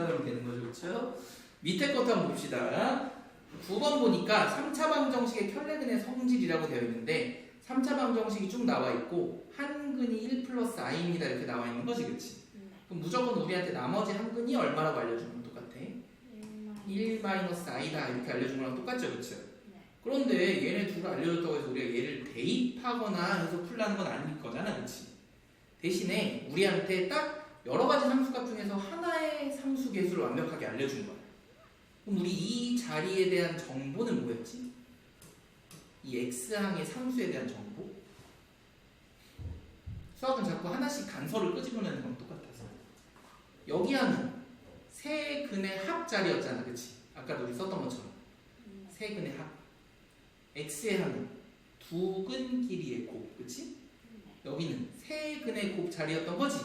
분사하면 되는 거죠. 그렇죠? 밑에 것도 한번 봅시다. 9번 보니까 3차 방정식의 켤레근의 성질이라고 되어 있는데 3차 방정식이 쭉 나와 있고 한 근이 1 플러스 i입니다. 이렇게 나와 있는 거지. 그치? 그럼 무조건 우리한테 나머지 한 근이 얼마라고 알려주는 건 똑같아? 1 마이너스 i다. 이렇게 알려준 거랑 똑같죠. 그쵸? 그런데 얘네 둘을 알려줬다고 해서 우리가 얘를 대입하거나 해서 풀라는 건 아닐 거잖아. 그치? 대신에 우리한테 딱 여러 가지 상수값 중에서 하나의 상수 개수를 완벽하게 알려준 거야. 그럼 우리 이 자리에 대한 정보는 뭐였지? 이 x항의 상수에 대한 정보? 수학은 자꾸 하나씩 단서를 끄집어내는 거랑 똑같아서 여기 하는 세 근의 합 자리였잖아. 그치? 아까도 우리 썼던 것처럼 세 근의 합 x의 하는 두 근 길이의 곱. 그치? 여기는 세 근의 곱 자리였던 거지?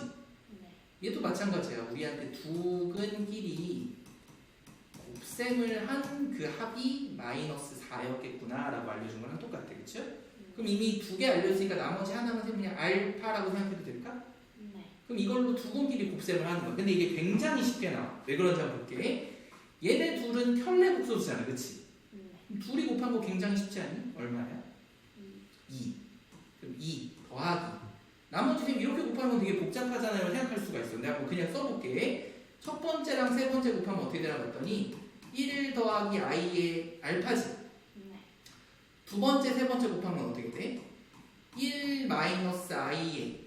얘도 마찬가지야. 우리한테 두 근 길이 곱셈을 한 그 합이 마이너스 4였겠구나 라고 알려준 거랑 똑같아. 그쵸? 그럼 이미 두 개 알려줬으니까 나머지 하나는 그냥 알파라고 생각해도 될까? 그럼 이걸로 두 근 길이 곱셈을 하는 거야. 근데 이게 굉장히 쉽게 나와. 왜 그런지 한번 볼게. 얘네 둘은 켤레 곱소수잖아. 그치? 둘이 곱한 거 굉장히 쉽지 않니? 얼마야? 2. 그럼 2 더하기 나머지 셈 이렇게 곱하는 건 되게 복잡하잖아요. 생각할 수가 있어. 내가 뭐 그냥 써볼게. 첫 번째랑 세 번째 곱하면 어떻게 되나 봤더니 1 더하기 i의 알파지. 두 번째, 세 번째 곱하면 어떻게 돼? 1 마이너스 i의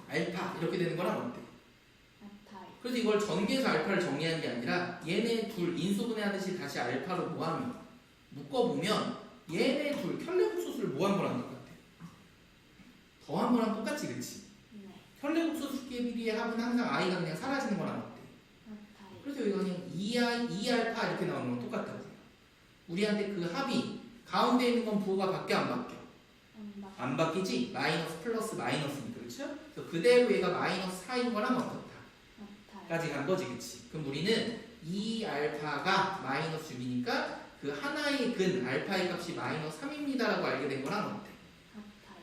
알파 이렇게 되는 거랑 어때? 그래서 이걸 전개해서 알파를 정리하는 게 아니라 얘네 둘 인수분해하듯이 다시 알파로 모하면 묶어보면 얘네 둘 켤레곱소수를 모한 거랑 똑같아. 더한 거랑 똑같지. 그치? 켤레곱소수끼리 비리의 합은 항상 i가 그냥 사라지는 거랑 어때? 그래서 여기가 그냥 2알파 이렇게 나오는 건 똑같다고. 우리한테 그 합이 가운데 있는 건 부호가 바뀌어 안 바뀌어? 안 바뀌지? 마이너스 플러스 마이너스니까. 그렇죠? 그래서 그대로 얘가 마이너스 4인 거랑 어떻다? 까지 간 거지. 그치? 그럼 우리는 2알파가 마이너스 6이니까 그 하나의 근 알파의 값이 마이너스 3입니다 라고 알게 된 거랑 어때?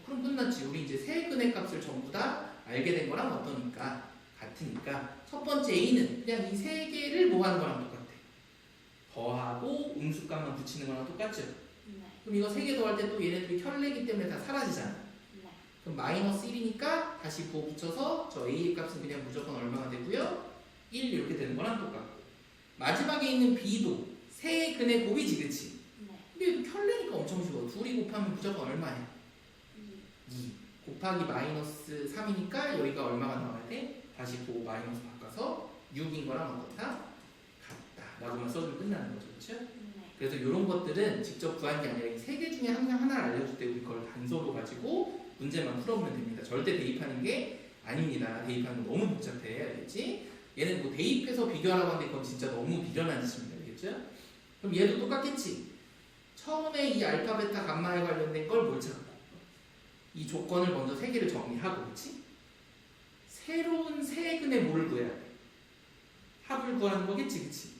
그럼 끝났지. 우리 이제 세 근의 값을 전부 다 알게 된 거랑 어떠니까? 같으니까 첫 번째 a는 그냥 이 세 개를 뭐 하는 거랑 똑같아. 더하고 음수값만 붙이는 거랑 똑같죠? 그럼 이거 세 개 더할 때 또 얘네들이 켤레기 때문에 다 사라지잖아. 그럼 마이너스 1이니까 다시 부호 붙여서 저 a의 값은 그냥 무조건 얼마가 되고요? 1 이렇게 되는 거랑 똑같고 마지막에 있는 b도 세 근의 곱이지. 그치? 근데 켤레니까 엄청 쉬워. 둘이 곱하면 무조건 얼마야? 2 곱하기 마이너스 3이니까 여기가 얼마가 나와야 돼? 다시 부호 마이너스 바꿔서 6인 거랑 어떻다? 같다 라고만 써주면 끝나는 거죠. 그렇죠? 그래서 이런 것들은 직접 구한 게 아니라 이 세 개 중에 항상 하나를 알려줄 때 우리 그걸 단서로 가지고 문제만 풀어보면 됩니다. 절대 대입하는 게 아닙니다. 대입하는 거 너무 복잡해. 알겠지? 얘는 뭐 대입해서 비교하라고 하는데 그건 진짜 너무 미련한 짓입니다. 알겠죠? 그럼 얘도 똑같겠지? 처음에 이 알파, 베타, 감마에 관련된 걸 뭘 찾고 이 조건을 먼저 세 개를 정리하고. 그렇지? 새로운 세 근의 뭐를 구해야 돼? 합을 구하는 거겠지. 그치?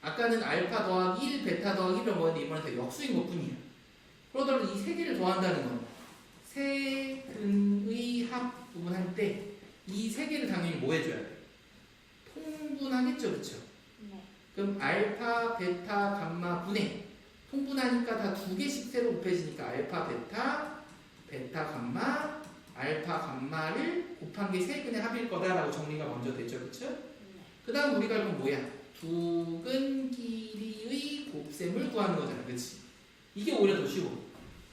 아까는 알파 더하기 1, 베타 더하기 1을 뭐였는데 이번엔 역수인 것 뿐이야. 그러더라도 이 세 개를 더한다는 건 세 근의 합 부분할 때 이 세 개를 당연히 뭐 해줘야 돼? 통분하겠죠. 그쵸? 그럼 알파, 베타, 감마 분해 통분하니까 다 두 개씩 새로 곱해지니까 알파, 베타, 베타, 감마, 알파, 감마를 곱한 게 세 근의 합일 거다라고 정리가 먼저 되죠. 그쵸? 그 다음 우리가 이건 뭐야? 두 근 길이의 곱셈을 구하는 거잖아. 그치? 이게 오히려 더 쉬워.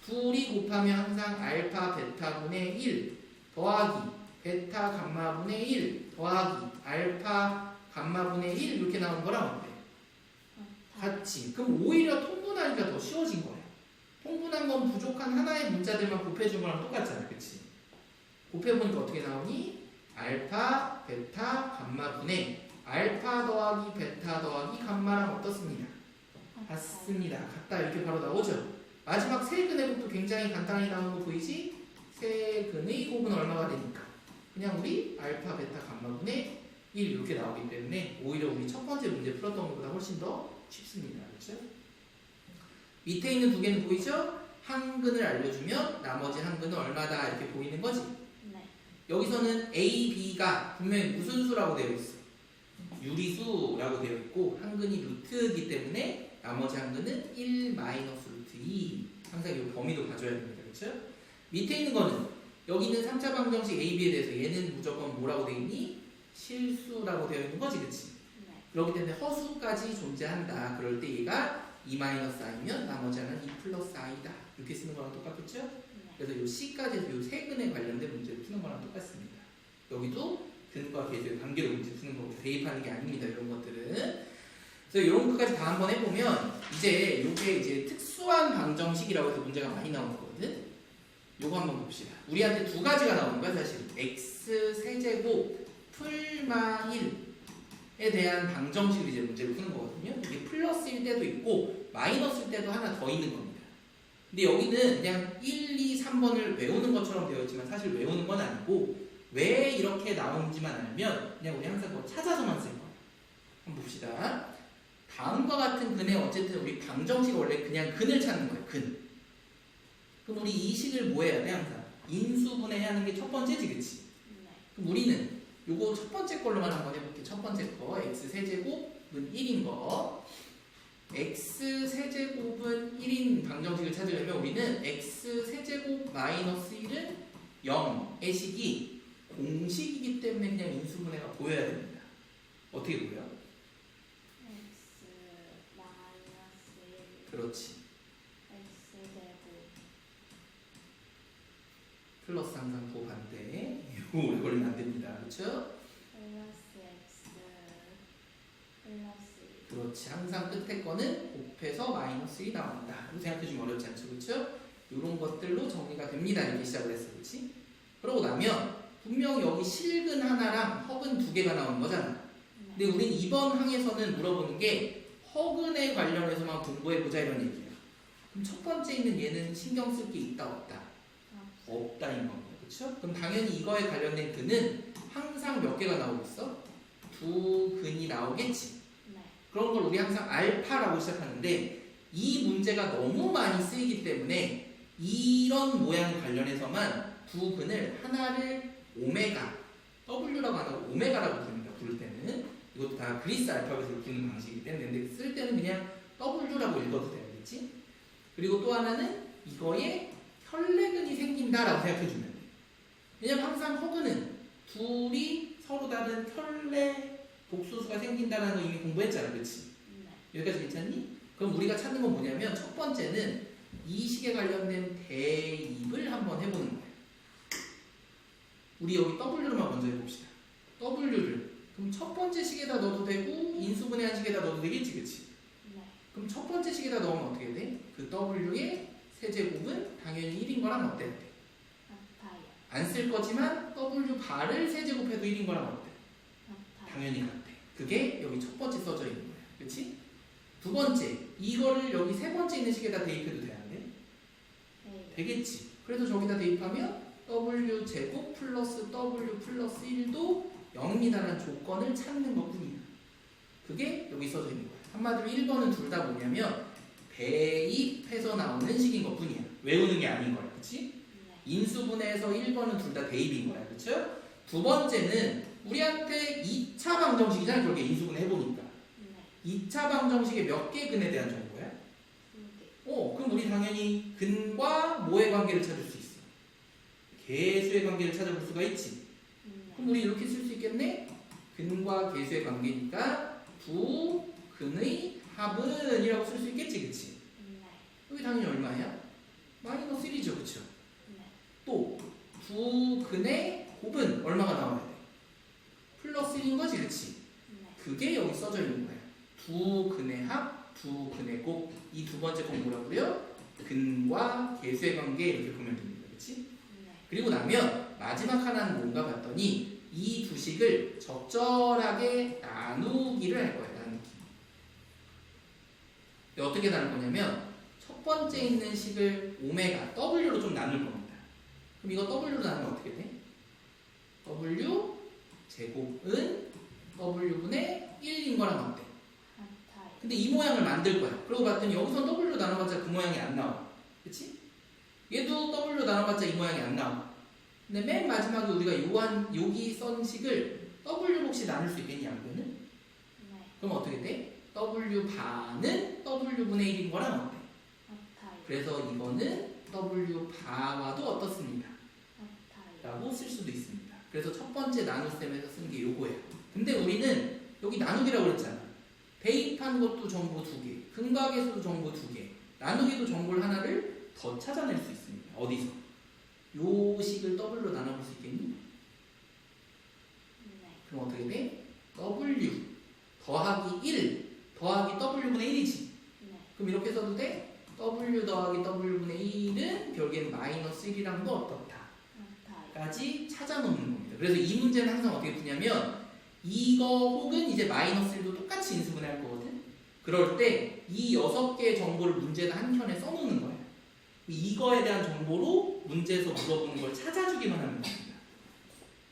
둘이 곱하면 항상 알파, 베타분의 1 더하기 베타, 감마분의 1 더하기 알파, 감마분의 1 이렇게 나오는 거랑 어때? 같지. 그럼 오히려 통분하니까 더 쉬워진 거야. 통분한 건 부족한 하나의 문자들만 곱해준 거랑 똑같잖아. 그치? 곱해보니까 어떻게 나오니? 알파, 베타, 감마분의 알파 더하기 베타 더하기 감마랑 어떻습니까? 같습니다. 같다. 이렇게 바로 나오죠. 마지막 세 근의 곱도 굉장히 간단히 나오는 거 보이지? 세 근의 곱은 얼마가 되니까? 그냥 우리 알파, 베타, 감마분의 1 이렇게 나오기 때문에 오히려 우리 첫 번째 문제 풀었던 것보다 훨씬 더 쉽습니다. 그렇죠? 밑에 있는 두 개는 보이죠? 한 근을 알려주면 나머지 한 근은 얼마다 이렇게 보이는 거지? 여기서는 A, B가 분명히 무슨 수라고 되어 있어? 유리수라고 되어 있고 한근이 루트이기 때문에 나머지 한근은 1 마이너스 루트 2. 항상 이 범위도 봐줘야 됩니다. 그렇죠? 밑에 있는 거는 여기 있는 3차 방정식 A, B에 대해서 얘는 무조건 뭐라고 되어 있니? 실수라고 되어 있는 거지, 그치? 네. 그렇기 때문에 허수까지 존재한다. 그럴 때 얘가 2 마이너스 i면 나머지 하나는 2 플러스 i다. 이렇게 쓰는 거랑 똑같겠죠? 네. 그래서 요 C까지 요 세 근에 관련된 문제를 푸는 거랑 똑같습니다. 여기도 근과 계수의 관계로 문제 푸는 거고 대입하는 게 아닙니다. 이런 것들은. 그래서 이런 것까지 다 한번 해보면 이제 요게 이제 특수한 방정식이라고 해서 문제가 많이 나오는 거거든. 요거 한번 봅시다. 우리한테 두 가지가 나오는 거야 사실. x 세제곱 풀마 1에 대한 방정식을 이제 문제를 푸는 거거든요. 이게 플러스일 때도 있고 마이너스일 때도 하나 더 있는 겁니다. 근데 여기는 그냥 1, 2, 3번을 외우는 것처럼 되어 있지만 사실 외우는 건 아니고 왜 이렇게 나오는지만 알면 그냥 우리 항상 그거 찾아서만 쓸 거예요. 한번 봅시다. 다음과 같은 근에 어쨌든 우리 방정식 원래 그냥 근을 찾는 거예요. 근. 그럼 우리 이 식을 뭐 해야 돼 항상? 인수분해 하는 게 첫 번째지, 그치? 네. 그럼 우리는 요거 첫 번째 걸로만 한번 해볼게. 첫 번째 거 x 세제곱은 1인 거. x 세제곱은 1인 방정식을 찾으려면 우리는 x 세제곱 마이너스 1은 0의 식이 공식이기 때문에 그냥 인수분해가 보여야 됩니다. 어떻게 보여? x 마이너스 1 그렇지. x 제곱 플러스 항상 그 반대. 이거 오래 걸리면 안 됩니다. 그렇죠? 플러스 x 플러스 1 그렇지. 항상 끝에 거는 곱해서 마이너스 1이 나온다. 이거 생각해주면 어렵지 않죠. 그렇죠? 이런 것들로 정리가 됩니다. 이렇게 시작을 했어. 그렇지? 그러고 나면 분명 여기 실근 하나랑 허근 두 개가 나오는 거잖아. 근데 우린 이번 항에서는 물어보는 게 허근에 관련해서만 공부해보자 이런 얘기야. 그럼 첫 번째 있는 얘는 신경 쓸 게 있다 없다? 없다인 겁니다. 그렇죠? 그럼 당연히 이거에 관련된 근은 항상 몇 개가 나오겠어? 두 근이 나오겠지. 네. 그런 걸 우리 항상 알파라고 시작하는데 이 문제가 너무 많이 쓰이기 때문에 이런 모양 관련해서만 두 근을 하나를 오메가, W라고 안 하고 오메가라고 부릅니다. 부를 때는 이것도 다 그리스 알파벳으로 부르는 방식이기 때문에 근데 쓸 때는 그냥 W라고 읽어도 되겠지? 그리고 또 하나는 이거에 혈내근이 생긴다라고 생각해주면 돼. 왜냐면 항상 허근은 둘이 서로 다른 혈내 복소수가 생긴다는 거 이미 공부했잖아, 그렇지? 네. 여기까지 괜찮니? 그럼 우리가 찾는 건 뭐냐면 첫 번째는 이 식에 관련된 대입을 한번 해보는 거예요. 우리 여기 W로만 먼저 해봅시다. W를 그럼 첫 번째 식에다 넣어도 되고 인수분해한 식에다 넣어도 되겠지, 그렇지? 네. 그럼 첫 번째 식에다 넣으면 어떻게 돼? 그 W의 세제곱은 당연히 1인 거랑 어때? 같아요. 안 쓸 거지만 W 바를 세제곱해도 1인 거랑 어때? 같아요. 당연히 같아. 그게 여기 첫 번째 써져 있는 거야. 그렇지? 두 번째, 이거를 여기 세 번째 있는 식에다 대입해도 돼, 안 돼? 네. 되겠지. 그래서 저기다 대입하면 W 제곱 플러스 W 플러스 1도 0이다라는 조건을 찾는 것뿐이야. 그게 여기 써져 있는 거야. 한마디로 1번은 둘 다 뭐냐면 대입해서 나오는 식인 것뿐이야. 외우는 게 아닌 거야. 그렇지? 네. 인수분해에서 1번은 둘 다 대입인 거야. 그렇죠? 두 번째는 우리한테 2차 방정식이잖아. 그렇게 인수분해 해보니까. 네. 2차 방정식의 몇 개 근에 대한 정보야? 2개. 그럼 우리 당연히 근과 뭐의 관계를 찾을 수 있어? 계수의 관계를 찾아볼 수가 있지. 그럼 우리 이렇게 쓸 수 있겠네? 근과 계수의 관계니까 두 근의 합은 이라고 쓸 수 있겠지, 그치? 네. 여기 당연히 얼마야? 마이너스 1이죠, 그쵸? 네. 또 두 근의 곱은 얼마가 나와야 돼? 플러스 1인 거지, 그치? 네. 그게 여기 써져 있는 거야. 두 근의 합, 두 근의 곱. 이 두 번째 건 뭐라고요? 근과 계수의 관계 이렇게 보면 됩니다, 그치? 네. 그리고 나면 마지막 하나는 뭔가 봤더니 이 두 식을 적절하게 나누기를 할 거예요. 나누기. 근데 어떻게 나눌 거냐면 첫 번째 있는 식을 오메가 W로 좀 나눌 겁니다. 그럼 이거 W로 나누면 어떻게 돼? W 제곱은 W분의 1인 거랑 어때? 같아요. 근데 이 모양을 만들 거야. 그러고 봤더니 여기선 W로 나눠봤자 그 모양이 안 나와. 그치? 얘도 W로 나눠봤자 이 모양이 안 나와. 근데 맨 마지막에 우리가 여기 썬 식을 W로 혹시 나눌 수 있겠니, 양변을? 그럼 어떻게 돼? W 바는 W분의 1인 거랑 어때? 같아요. 그래서 이거는 W 바와도 어떻습니까? 같아요. 라고 쓸 수도 있습니다. 그래서 첫 번째 나눗셈에서 쓴 게 요거예요. 근데 우리는 여기 나누기라고 그랬잖아. 대입한 것도 정보 2개, 근각에서도 정보 2개, 나누기도 정보를 하나를 더 찾아낼 수 있습니다. 어디서? 요 식을 W로 나눠볼 수 있겠니? 네. 그럼 어떻게 돼? W 더하기 1 더하기 W분의 1이지. 네. 그럼 이렇게 써도 돼? W 더하기 W분의 1은 결국엔 마이너스 1이랑도 어떻다? 같아요. 까지 찾아놓는 겁니다. 그래서 이 문제는 항상 어떻게 푸냐면 이거 혹은 이제 마이너스 1도 똑같이 인수분해할 거거든. 그럴 때 이 6개의 정보를 문제에다 한 켠에 써놓는 거예요. 이거에 대한 정보로 문제에서 물어보는 걸 찾아주기만 하는 겁니다.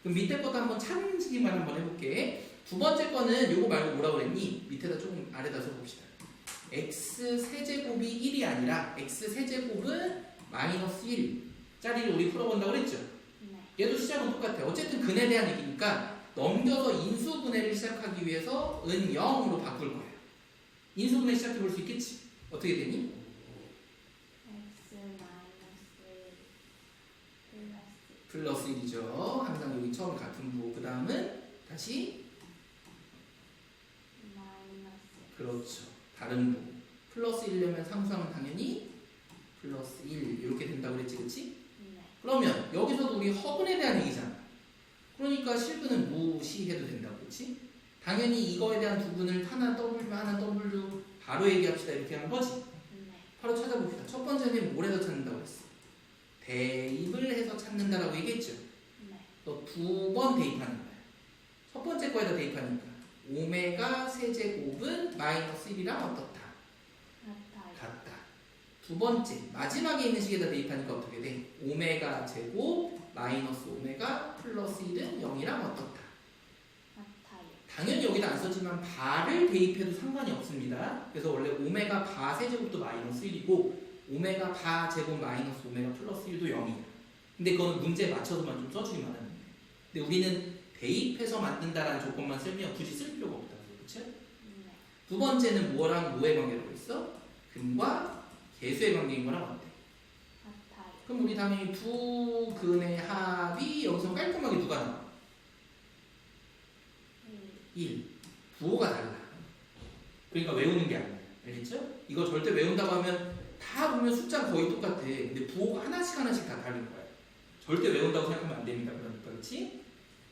그럼 밑에 것도 한번 찾기만 한번 해볼게. 두 번째 거는 요거 말고 뭐라고 그랬니? 밑에다 조금 아래다 써봅시다. x 세제곱이 1이 아니라 x 세제곱은 마이너스 1짜리를 우리 풀어본다고 그랬죠? 네. 얘도 시작은 똑같아. 어쨌든 근에 대한 얘기니까 넘겨서 인수분해를 시작하기 위해서 은 0으로 바꿀 거야. 인수분해 시작해 볼 수 있겠지? 어떻게 되니? x 마이너스 플러스 플러스 1이죠. 항상 여기 처음 같은 부. 그 다음은 다시 마이너스 그렇죠. 다른 부. 플러스 1려면 상수하면 당연히 플러스 1 이렇게 된다고 그랬지, 그치? 네. 그러면 여기서도 우리 허분에 대한 얘기잖아. 그러니까 실근은 무시해도 된다고, 그치? 당연히 이거에 대한 부분을 하나 W 하나 W 바로 얘기합시다 이렇게 하는 거지. 네. 바로 찾아봅시다. 첫 번째는 뭘 해서 찾는다고 했어? 대입을 해서 찾는다라고 얘기했죠. 네. 또 두 번 대입하는 거야. 첫 번째 거에다 대입하니까 오메가 세제곱은 마이너스 1이랑 어떻다? 같아요. 같다. 두 번째 마지막에 있는 식에다 대입하니까 어떻게 돼? 오메가 제곱 마이너스 오메가 플러스 1은 0이랑 어떻다? 같아요. 당연히 여기다 안 썼지만 바를 대입해도 상관이 없습니다. 그래서 원래 오메가 바 세제곱도 마이너스 1이고 오메가 바 제곱 마이너스 오메가 플러스 1도 0이야. 근데 그거는 문제에 맞춰서만 좀 써주기만 하는 거예요. 근데 우리는 대입해서 만든다라는 조건만 쓰면 굳이 쓸 필요가 없다고. 그렇죠? 네. 두 번째는 뭐랑 뭐의 관계라고 했어? 근과 계수의 관계인 거랑 어때? 같아요. 그럼 우리 당연히 두 근의 합이 여기서 깔끔하게 누가 나와? 1. 부호가 달라. 그러니까 외우는 게 아니야. 알겠죠? 이거 절대 외운다고 하면 다 보면 숫자가 거의 똑같아. 근데 부호가 하나씩 하나씩 다 다른 거야. 절대 외운다고 생각하면 안 됩니다. 그러니까 그렇지?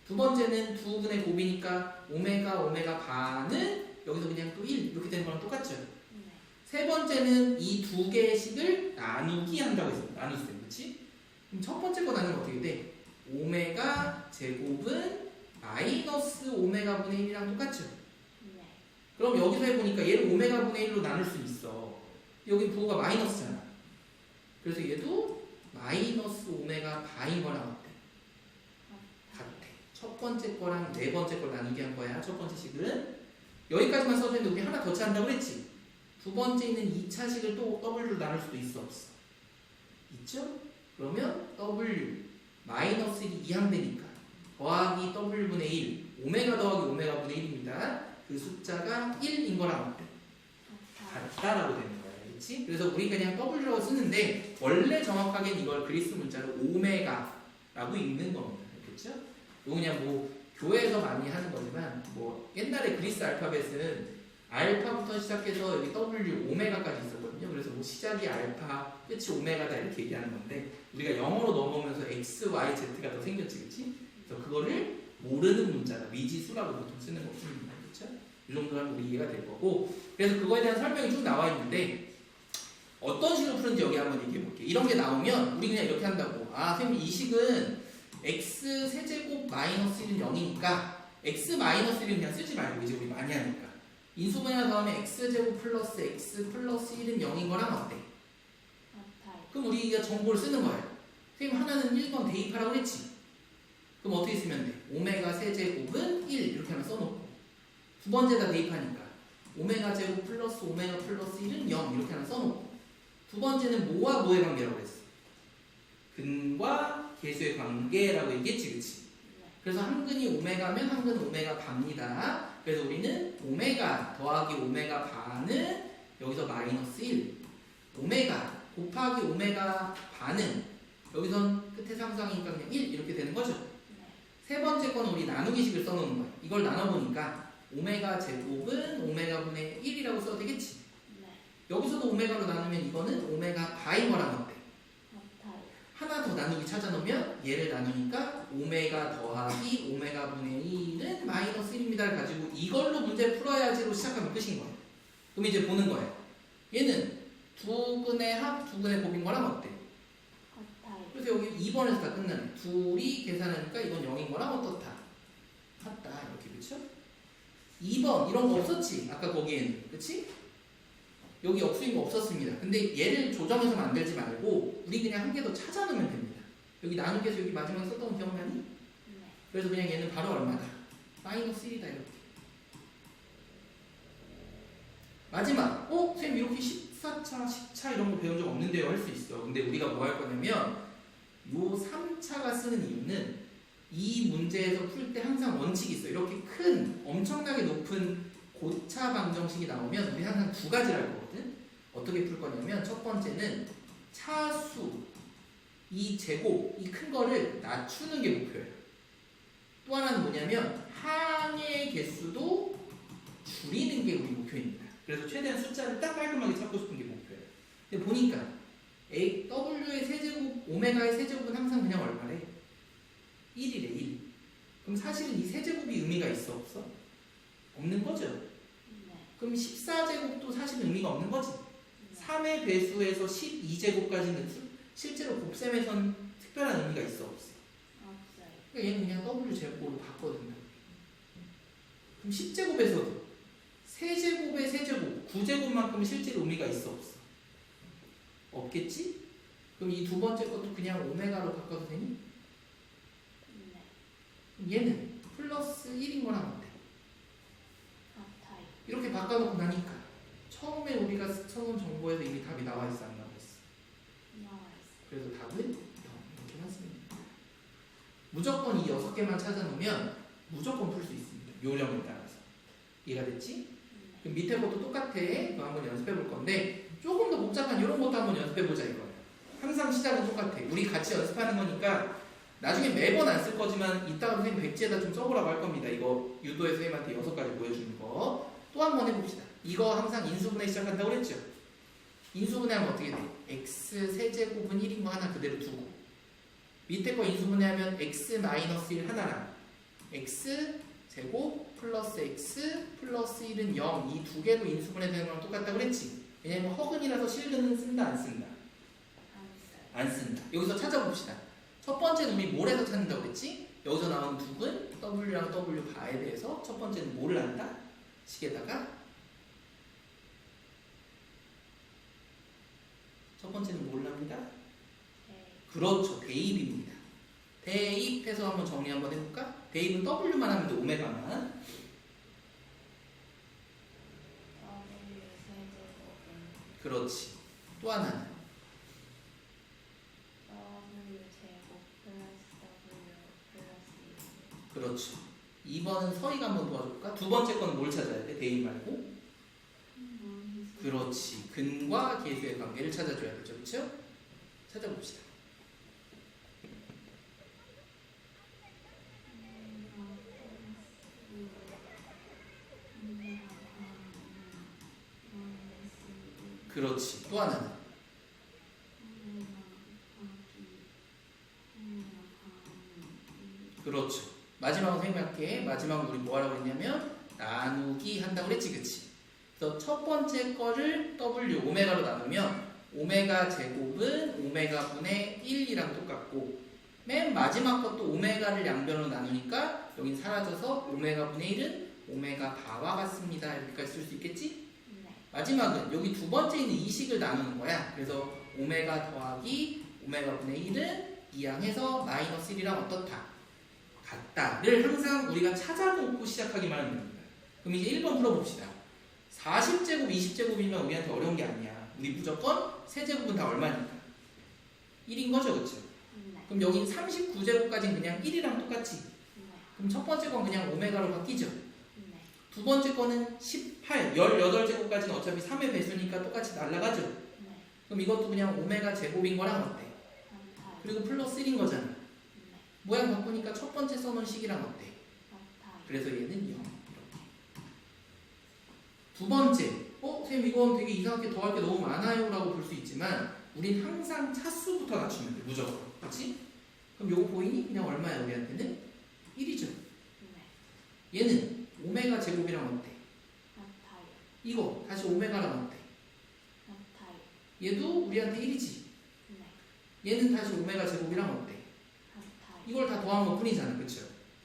두 번째는 두 분의 곱이니까 오메가 바는 여기서 그냥 또 1 이렇게 되는 거랑 똑같죠? 네. 세 번째는 이 두 개의 식을 나누기 한다고 했어. 나누세요. 그렇지? 그럼 첫 번째 거 나누면 어떻게 돼? 오메가 제곱은 마이너스 오메가 분의 1이랑 똑같죠? 네. 그럼 여기서 해보니까 얘를 오메가 분의 1로 나눌 수 있어. 여기 부호가 마이너스잖아. 그래서 얘도 마이너스 오메가 바인 거랑 어때? 같아. 첫 번째 거랑 네 번째 걸 나누기 한 거야. 첫 번째 식은. 여기까지만 써주는데 우리 하나 더 찾는다고 그랬지? 두 번째 있는 2차 식을 또 W로 나눌 수도 있어, 없어? 있죠? 그러면 W 마이너스 1이 이항되니까 더하기 W분의 1 오메가 더하기 오메가 분의 1입니다. 그 숫자가 1인 거랑 어때? 같다라고 되는 거야. 그렇지? 그래서 우리 그냥 W라고 쓰는데 원래 정확하게는 이걸 그리스 문자로 오메가라고 읽는 겁니다. 그렇죠? 이거 그냥 뭐 교회에서 많이 하는 거지만 뭐 옛날에 그리스 알파벳은 알파부터 시작해서 여기 W 오메가까지 있었거든요. 그래서 뭐 시작이 알파, 끝이 오메가다 이렇게 얘기하는 건데 우리가 영어로 넘어오면서 X, Y, Z가 더 생겼지, 그렇지? 그래서 그거를 모르는 문자다, 미지수라고 보통 쓰는 것입니다. 그렇죠? 이 정도 하면 우리 이해가 될 거고 그래서 그거에 대한 설명이 쭉 나와 있는데 어떤 식으로 푸는지 여기 한번 얘기해 볼게요. 이런 게 나오면 우리 그냥 이렇게 한다고. 아, 선생님 이 식은 x 세제곱 마이너스 1은 0이니까 x 마이너스 1은 그냥 쓰지 말고 이제 우리 많이 하니까 인수분해 다음에 x제곱 플러스 x 플러스 1은 0인 거랑 어때? 같아요. 그럼 우리가 정보를 쓰는 거예요. 선생님 하나는 1번 대입하라고 했지? 그럼 어떻게 쓰면 돼? 오메가 세제곱은 1 이렇게 하나 써놓고 두 번째다 대입하니까 오메가 제곱 플러스 오메가 플러스 1은 0 이렇게 하나 써놓고 두 번째는 뭐와 뭐의 관계라고 했어? 근과 계수의 관계라고 얘기했지, 그치? 네. 그래서 한 근이 오메가면 한 근은 오메가 바입니다. 그래서 우리는 오메가 오메가 더하기 오메가 반은 여기서 마이너스 1. 오메가 곱하기 오메가 반은 여기선 끝에 상수항이니까 그냥 1 이렇게 되는 거죠. 네. 세 번째 거는 우리 나누기식을 써놓은 거야. 이걸 나눠보니까 오메가 제곱은 오메가 분의 1이라고 써도 되겠지. 네. 여기서도 오메가로 나누면 이거는 오메가 바인 거랑 어때? 같아요. 하나 더 나누기 찾아놓으면 얘를 나누니까 오메가 더하기 오메가 분의 1은 마이너스 1입니다를 가지고 이걸로 문제 풀어야지로 시작하면 끝인 거예요. 그럼 이제 보는 거예요. 얘는 두 근의 합, 두 근의 곱인 거랑 어때? 같아요. 그래서 여기 2번에서 다 끝나네. 둘이 계산하니까 이건 0인 거랑 어떻다? 같다. 이렇게 그쵸? 2번 이런 거 없었지? 아까 거기에는. 그치? 여기 억수인 거 없었습니다. 근데 얘를 조정해서 만들지 말고 우리 그냥 한 개 더 찾아놓으면 됩니다. 여기 나누기에서 여기 마지막에 썼던 거 기억나니? 네. 그래서 그냥 얘는 바로 얼마다? 마이너스 1이다 이렇게. 마지막 선생님 이렇게 14차, 10차 이런 거 배운 적 없는데요 할 수 있어. 근데 우리가 뭐 할 거냐면 요 3차가 쓰는 이유는 이 문제에서 풀 때 항상 원칙이 있어. 이렇게 큰 엄청나게 높은 고차 방정식이 나오면 우리 항상 두 가지를 할 거거든. 어떻게 풀 거냐면 첫 번째는 차수 이 제곱 이 큰 거를 낮추는 게 목표예요. 또 하나는 뭐냐면 항의 개수도 줄이는 게 우리 목표입니다. 그래서 최대한 숫자를 딱 깔끔하게 찾고 싶은 게 목표예요. 근데 보니까 W의 세제곱, 오메가의 세제곱은 항상 그냥 얼마래? 1이래 1. 그럼 사실은 이 세제곱이 의미가 있어 없어? 없는 거죠? 네. 그럼 14제곱도 사실 의미가 없는 거지? 네. 3의 배수에서 12제곱까지는 실제로 곱셈에선 특별한 의미가 있어 없어? 없어요. 그러니까 얘는 그냥 W제곱으로 바꿔둔다. 그럼 10제곱에서도 세제곱의 세제곱, 9제곱만큼 실제로 의미가 있어 없어? 없겠지? 그럼 이 두 번째 것도 그냥 오메가로 바꿔도 되니? 네. 그럼 얘는 플러스 1인 거랑 어때? 같아요. 이렇게 바꿔놓고 나니까 처음에 우리가 써놓은 정보에서 이미 답이 나와 있어 안 나와 있어? 나와 있어요. 그래서 답은 0 이렇게 맞습니다. 무조건 이 6개만 찾아놓으면 무조건 풀 수 있습니다. 요령에 따라서. 이해가 됐지? 네. 그럼 밑에 것도 똑같아. 그거 한번 연습해 볼 건데 조금 더 복잡한 이런 것도 한번 연습해 보자 이거예요. 항상 시작은 똑같아. 우리 같이 연습하는 거니까 나중에 매번 안 쓸 거지만 이따가 선생님 백지에다 좀 써보라고 할 겁니다. 이거 유도에 선생님한테 6가지 보여주는 거. 또 한 번 해봅시다. 이거 항상 인수분해 시작한다고 그랬죠? 인수분해하면 어떻게 돼? x 세제곱은 1인 거 하나 그대로 두고 밑에 거 인수분해하면 x-1 하나랑 x 제곱 플러스 x 플러스 1은 0 이 두 개로 인수분해되는 거랑 똑같다고 그랬지? 왜냐면 허근이라서 실근은 쓴다 안 쓴다? 안 써요. 안 쓴다. 여기서 찾아봅시다. 첫 번째는 우리 뭘해서 찾는다고 그랬지? 여기서 나온 두근 W랑 W 바에 대해서 첫 번째는 뭐를 한다? 식에다가 첫 번째는 뭘 합니다? 네. 그렇죠. 대입입니다. 대입해서 한번 정리 한번 해볼까? 대입은 W만 하면 돼. 오메가만. W 세제곱은 그렇지. 또 하나는 W 제곱 플러스 W 플러스 1. 그렇죠. 2번은 서희가 한번 도와줄까? 두 번째 건 뭘 찾아야 돼? 대입 말고? 그렇지. 근과 계수의 관계를 찾아줘야 되죠. 그렇죠? 찾아봅시다. 그렇지. 또 하나는 그렇죠. 마지막으로 생각해. 마지막으로 우리 뭐 하라고 했냐면 나누기 한다고 그랬지. 그치? 그래서 첫 번째 거를 W 오메가로 나누면 오메가 제곱은 오메가 분의 1이랑 똑같고 맨 마지막 것도 오메가를 양변으로 나누니까 여긴 사라져서 오메가 분의 1은 오메가 바와 같습니다. 이렇게까지 쓸 수 있겠지? 네. 마지막은 여기 두 번째 있는 이 식을 나누는 거야. 그래서 오메가 더하기 오메가 분의 1은 이항해서 마이너스 1이랑 어떻다? 같다를 항상 우리가 찾아놓고 시작하기만 하면 됩니다. 그럼 이제 1번 풀어봅시다. 40제곱, 20제곱이면 우리한테 어려운 게 아니야. 우리 무조건 세제곱은 다 얼마니까? 1인 거죠, 그쵸? 네. 그럼 여긴 39제곱까지는 그냥 1이랑 똑같지? 네. 그럼 첫 번째 건 그냥 오메가로 바뀌죠? 네. 두 번째 거는 18, 18제곱까지는 어차피 3의 배수니까 똑같이 날아가죠. 네. 그럼 이것도 그냥 오메가 제곱인 거랑 어때? 같아요. 그리고 플러스 1인 거잖아. 네. 모양 바꾸니까 첫 번째 써놓은 식이랑 어때? 같아요. 그래서 얘는 0 이렇게. 두 번째, 쌤 이건 되게 이상하게 더할 게 너무 많아요 라고 볼 수 있지만 우린 항상 차수부터 낮추면 돼, 무조건. 그렇지? 그럼 요거 보이니? 그냥 얼마야 우리한테는? 1이죠. 네. 얘는 오메가 제곱이랑 어때? 같아요. 이거 다시 오메가랑 어때? 같아요. 얘도 우리한테 1이지. 네. 얘는 다시 오메가 제곱이랑 어때? 같아요. 이걸 다 더한 것 뿐이잖아, 그쵸?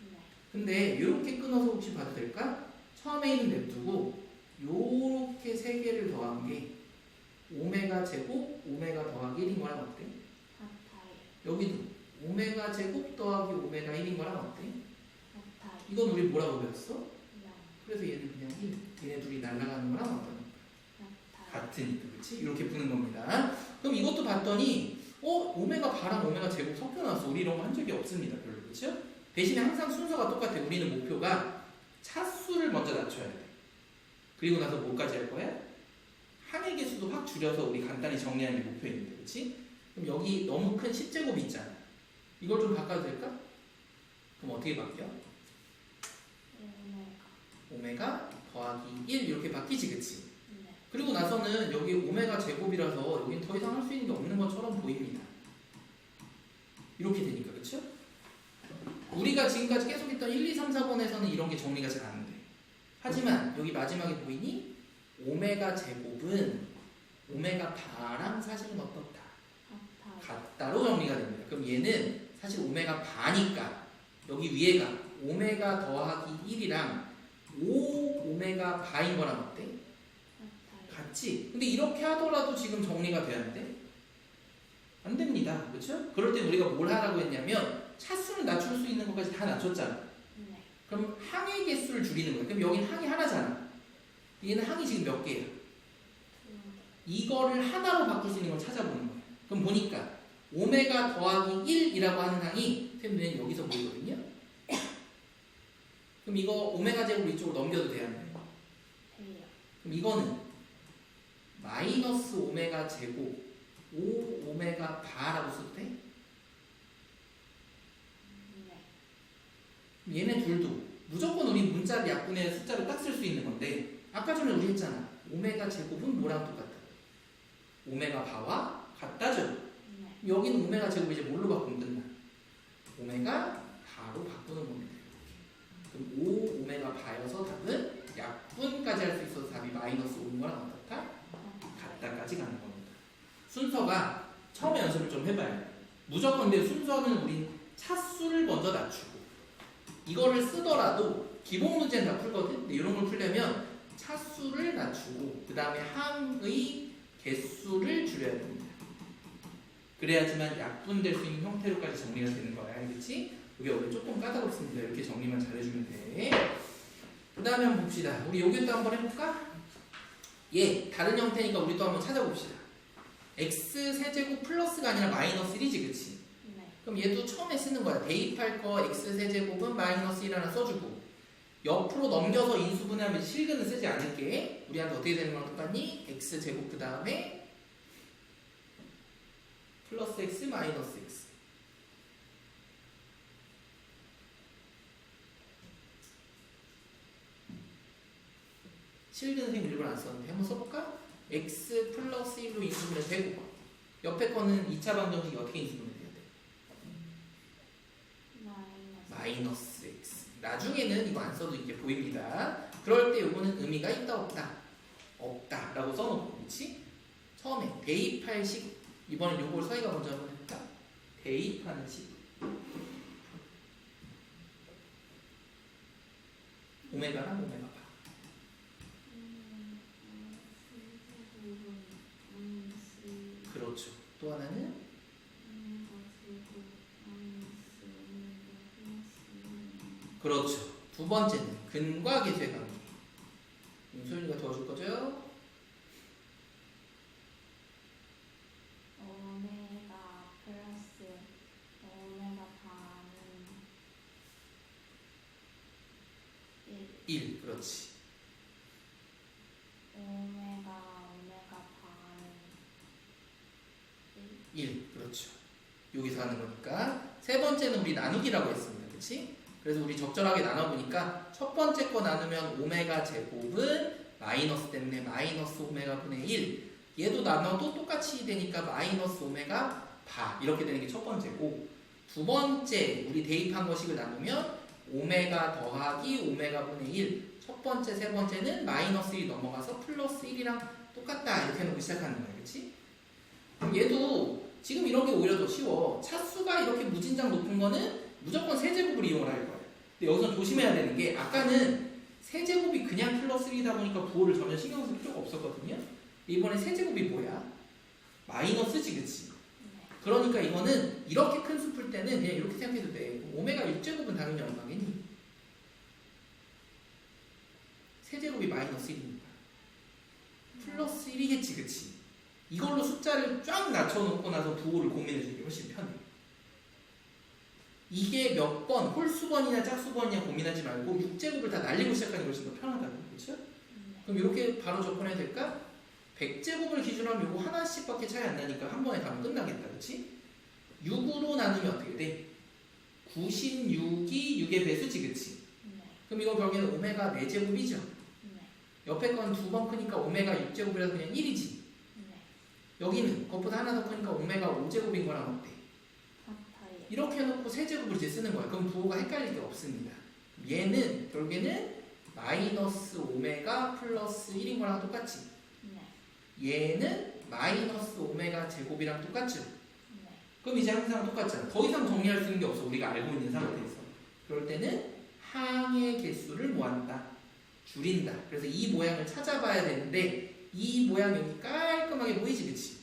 네. 근데 이렇게 끊어서 혹시 봐도 될까? 처음에 있는 냅두고 요렇게 세 개를 더한 게 오메가 제곱 오메가 더하기 1인 거랑 어때? 같아요. 여기도 오메가 제곱 더하기 오메가 1인 거랑 어때? 같아요. 이건 우리 뭐라고 배웠어? 0. 그래서 얘는 그냥 1. 얘네 둘이 날아가는 거랑 어떤 같아요. 같으니까, 그렇지? 이렇게 푸는 겁니다. 그럼 이것도 봤더니 오메가 바랑 오메가 제곱 섞여놨어. 우리 이런 거 한 적이 없습니다, 별로. 그렇죠? 대신에 항상 순서가 똑같아요. 우리는 목표가 차수를 먼저 낮춰야 돼. 그리고 나서 뭐까지 할 거야? 항의 개수도 확 줄여서 우리 간단히 정리하는 게 목표입니다. 그렇지? 그럼 여기 너무 큰 10제곱이 있잖아. 이걸 좀 바꿔도 될까? 그럼 어떻게 바뀌어? 오메가 더하기 1 이렇게 바뀌지, 그치? 네. 그리고 나서는 여기 오메가 제곱이라서 여긴 더 이상 할 수 있는 게 없는 것처럼 보입니다. 이렇게 되니까, 그쵸? 우리가 지금까지 계속 했던 1, 2, 3, 4번에서는 이런 게 정리가 잘 안 돼. 하지만 여기 마지막에 보이니? 오메가 제곱은 오메가 바랑 사실은 어떻다? 같아요. 같다로 정리가 됩니다. 그럼 얘는 사실 오메가 바니까 여기 위에가 오메가 더하기 1이랑 5 오메가 바인 거랑 어때? 같아요. 같지? 근데 이렇게 하더라도 지금 정리가 돼야 돼? 안 됩니다. 그렇죠? 그럴 때 우리가 뭘 하라고 했냐면 차수를 낮출 수 있는 것까지 다 낮췄잖아. 네. 그럼 항의 개수를 줄이는 거야. 그럼 여긴 항이 하나잖아. 얘는 항이 지금 몇 개야? 이거를 하나로 바꿀 수 있는 걸 찾아보는 거야. 그럼 보니까 오메가 더하기 1이라고 하는 항이 쌤는 여기서 보이거든요. 그럼 이거 오메가 제곱 이쪽으로 넘겨도 돼야 돼. 돼요. 그럼 이거는 마이너스 오메가 제곱 5 오메가 바라고 써도 돼? 네. 그럼 얘네 둘도 무조건 우리 문자를 약분의 숫자로 딱 쓸 수 있는 건데 아까 전에 우리 했잖아. 오메가 제곱은 뭐랑 똑같다? 오메가 바와 같다죠? 네. 여기는 오메가 제곱 이제 뭘로 바꾸면 끝나? 오메가 바로 바꾸는 겁니다. 그럼 5 오메가 바여서 답은 약분까지 할 수 있어서 답이 마이너스 5인 거랑 어떻다? 같다까지 가는 겁니다. 순서가 처음에 연습을 좀 해봐야 돼. 무조건 근데 순서는 우린 차수를 먼저 낮추고 이거를 쓰더라도 기본 문제는 다 풀거든. 근데 이런 걸 풀려면 차수를 낮추고 그 다음에 항의 개수를 줄여야 됩니다. 그래야지만 약분될 수 있는 형태로까지 정리가 되는 거야. 알겠지? 이게 원래 조금 까다롭습니다. 이렇게 정리만 잘해주면 돼. 그 다음에 한번 봅시다. 우리 요것도 한번 해볼까? 예, 다른 형태니까 우리 또 한번 찾아봅시다. x 세제곱 플러스가 아니라 마이너스 1이지, 그치? 네. 그럼 얘도 처음에 쓰는 거야. 대입할 거 x 세제곱은 마이너스 1 하나 써주고 옆으로 넘겨서 인수분해하면 실근은 쓰지 않을게. 우리한테 어떻게 되는 거랑 똑같니? x 제곱 그 다음에 플러스 x 마이너스 x. 실근 선생님 일부러 안 썼는데 한번 써볼까? x 플러스 1로 인수분해 되고 옆에 거는 2차 방정식이 어떻게 인수분해 돼야 돼? 마이너스 x. 나중에는 이거 안 써도 이제 보입니다. 그럴 때 요거는 의미가 있다 없다? 없다 라고 써놓고, 그렇지? 처음에 대입할 식, 이번엔 요걸 서희가 먼저 한번 해볼까? 대입하는 식. 오메가랑 오메가 바. 그렇죠. 또 하나는 그렇죠. 두 번째는 근과 계수의 관계. 윤소윤이가 도와줄 거죠? 오메가 플러스 오메가 반은 1. 1. 그렇지. 그렇죠. 여기서 하는 거니까. 세 번째는 우리 나누기라고 했습니다. 그치? 그래서 우리 적절하게 나눠보니까 첫 번째 거 나누면 오메가 제곱은 마이너스 때문에 마이너스 오메가 분의 1. 얘도 나눠도 똑같이 되니까 마이너스 오메가 바 이렇게 되는 게 첫 번째고, 두 번째 우리 대입한 거식을 나누면 오메가 더하기 오메가 분의 1. 첫 번째, 세 번째는 마이너스 1이 넘어가서 플러스 1이랑 똑같다 이렇게 해놓고 시작하는 거야. 그치? 그럼 얘도 지금 이런 게 오히려 더 쉬워. 차수가 이렇게 무진장 높은 거는 무조건 세제곱을 이용을 할 거예요. 근데 여기서 조심해야 되는 게, 아까는 세제곱이 그냥 플러스 1이다 보니까 부호를 전혀 신경 쓸 필요가 없었거든요. 이번에 세제곱이 뭐야? 마이너스지, 그치? 그러니까 이거는 이렇게 큰 수 풀 때는 그냥 이렇게 생각해도 돼. 오메가 6제곱은 당연히 얼마겠니? 세제곱이 마이너스 1이니까 플러스 1이겠지, 그치? 이걸로 숫자를 쫙 낮춰놓고 나서 부호를 고민해주는 게 훨씬 편해. 이게 몇 번, 홀수번이냐 짝수번이냐 고민하지 말고 6제곱을 다 날리고 시작하는 게 훨씬 더 편하다고, 그렇죠? 그럼 이렇게 바로 접근해야 될까? 100제곱을 기준으로 하면 이거 하나씩밖에 차이 안 나니까 한 번에 가면 끝나겠다, 그렇지? 6으로 나누면 어떻게 돼? 96이 6의 배수지, 그치? 그럼 이거 결국에는 오메가 4제곱이죠? 옆에 건 두 번 크니까 오메가 6제곱이라서 그냥 1이지? 여기는 그것보다 하나 더 크니까 오메가 5제곱인 거랑 어때? 이렇게 해놓고 세제곱을 이제 쓰는 거야. 그럼 부호가 헷갈릴 게 없습니다. 얘는 결국에는 마이너스 오메가 플러스 1인 거랑 똑같지? 얘는 마이너스 오메가 제곱이랑 똑같죠? 그럼 이제 항상 똑같잖아. 더 이상 정리할 수 있는 게 없어. 우리가 알고 있는 상태에서. 그럴 때는 항의 개수를 뭐한다? 줄인다. 그래서 이 모양을 찾아봐야 되는데, 이 모양 여기 깔끔하게 보이지, 그치?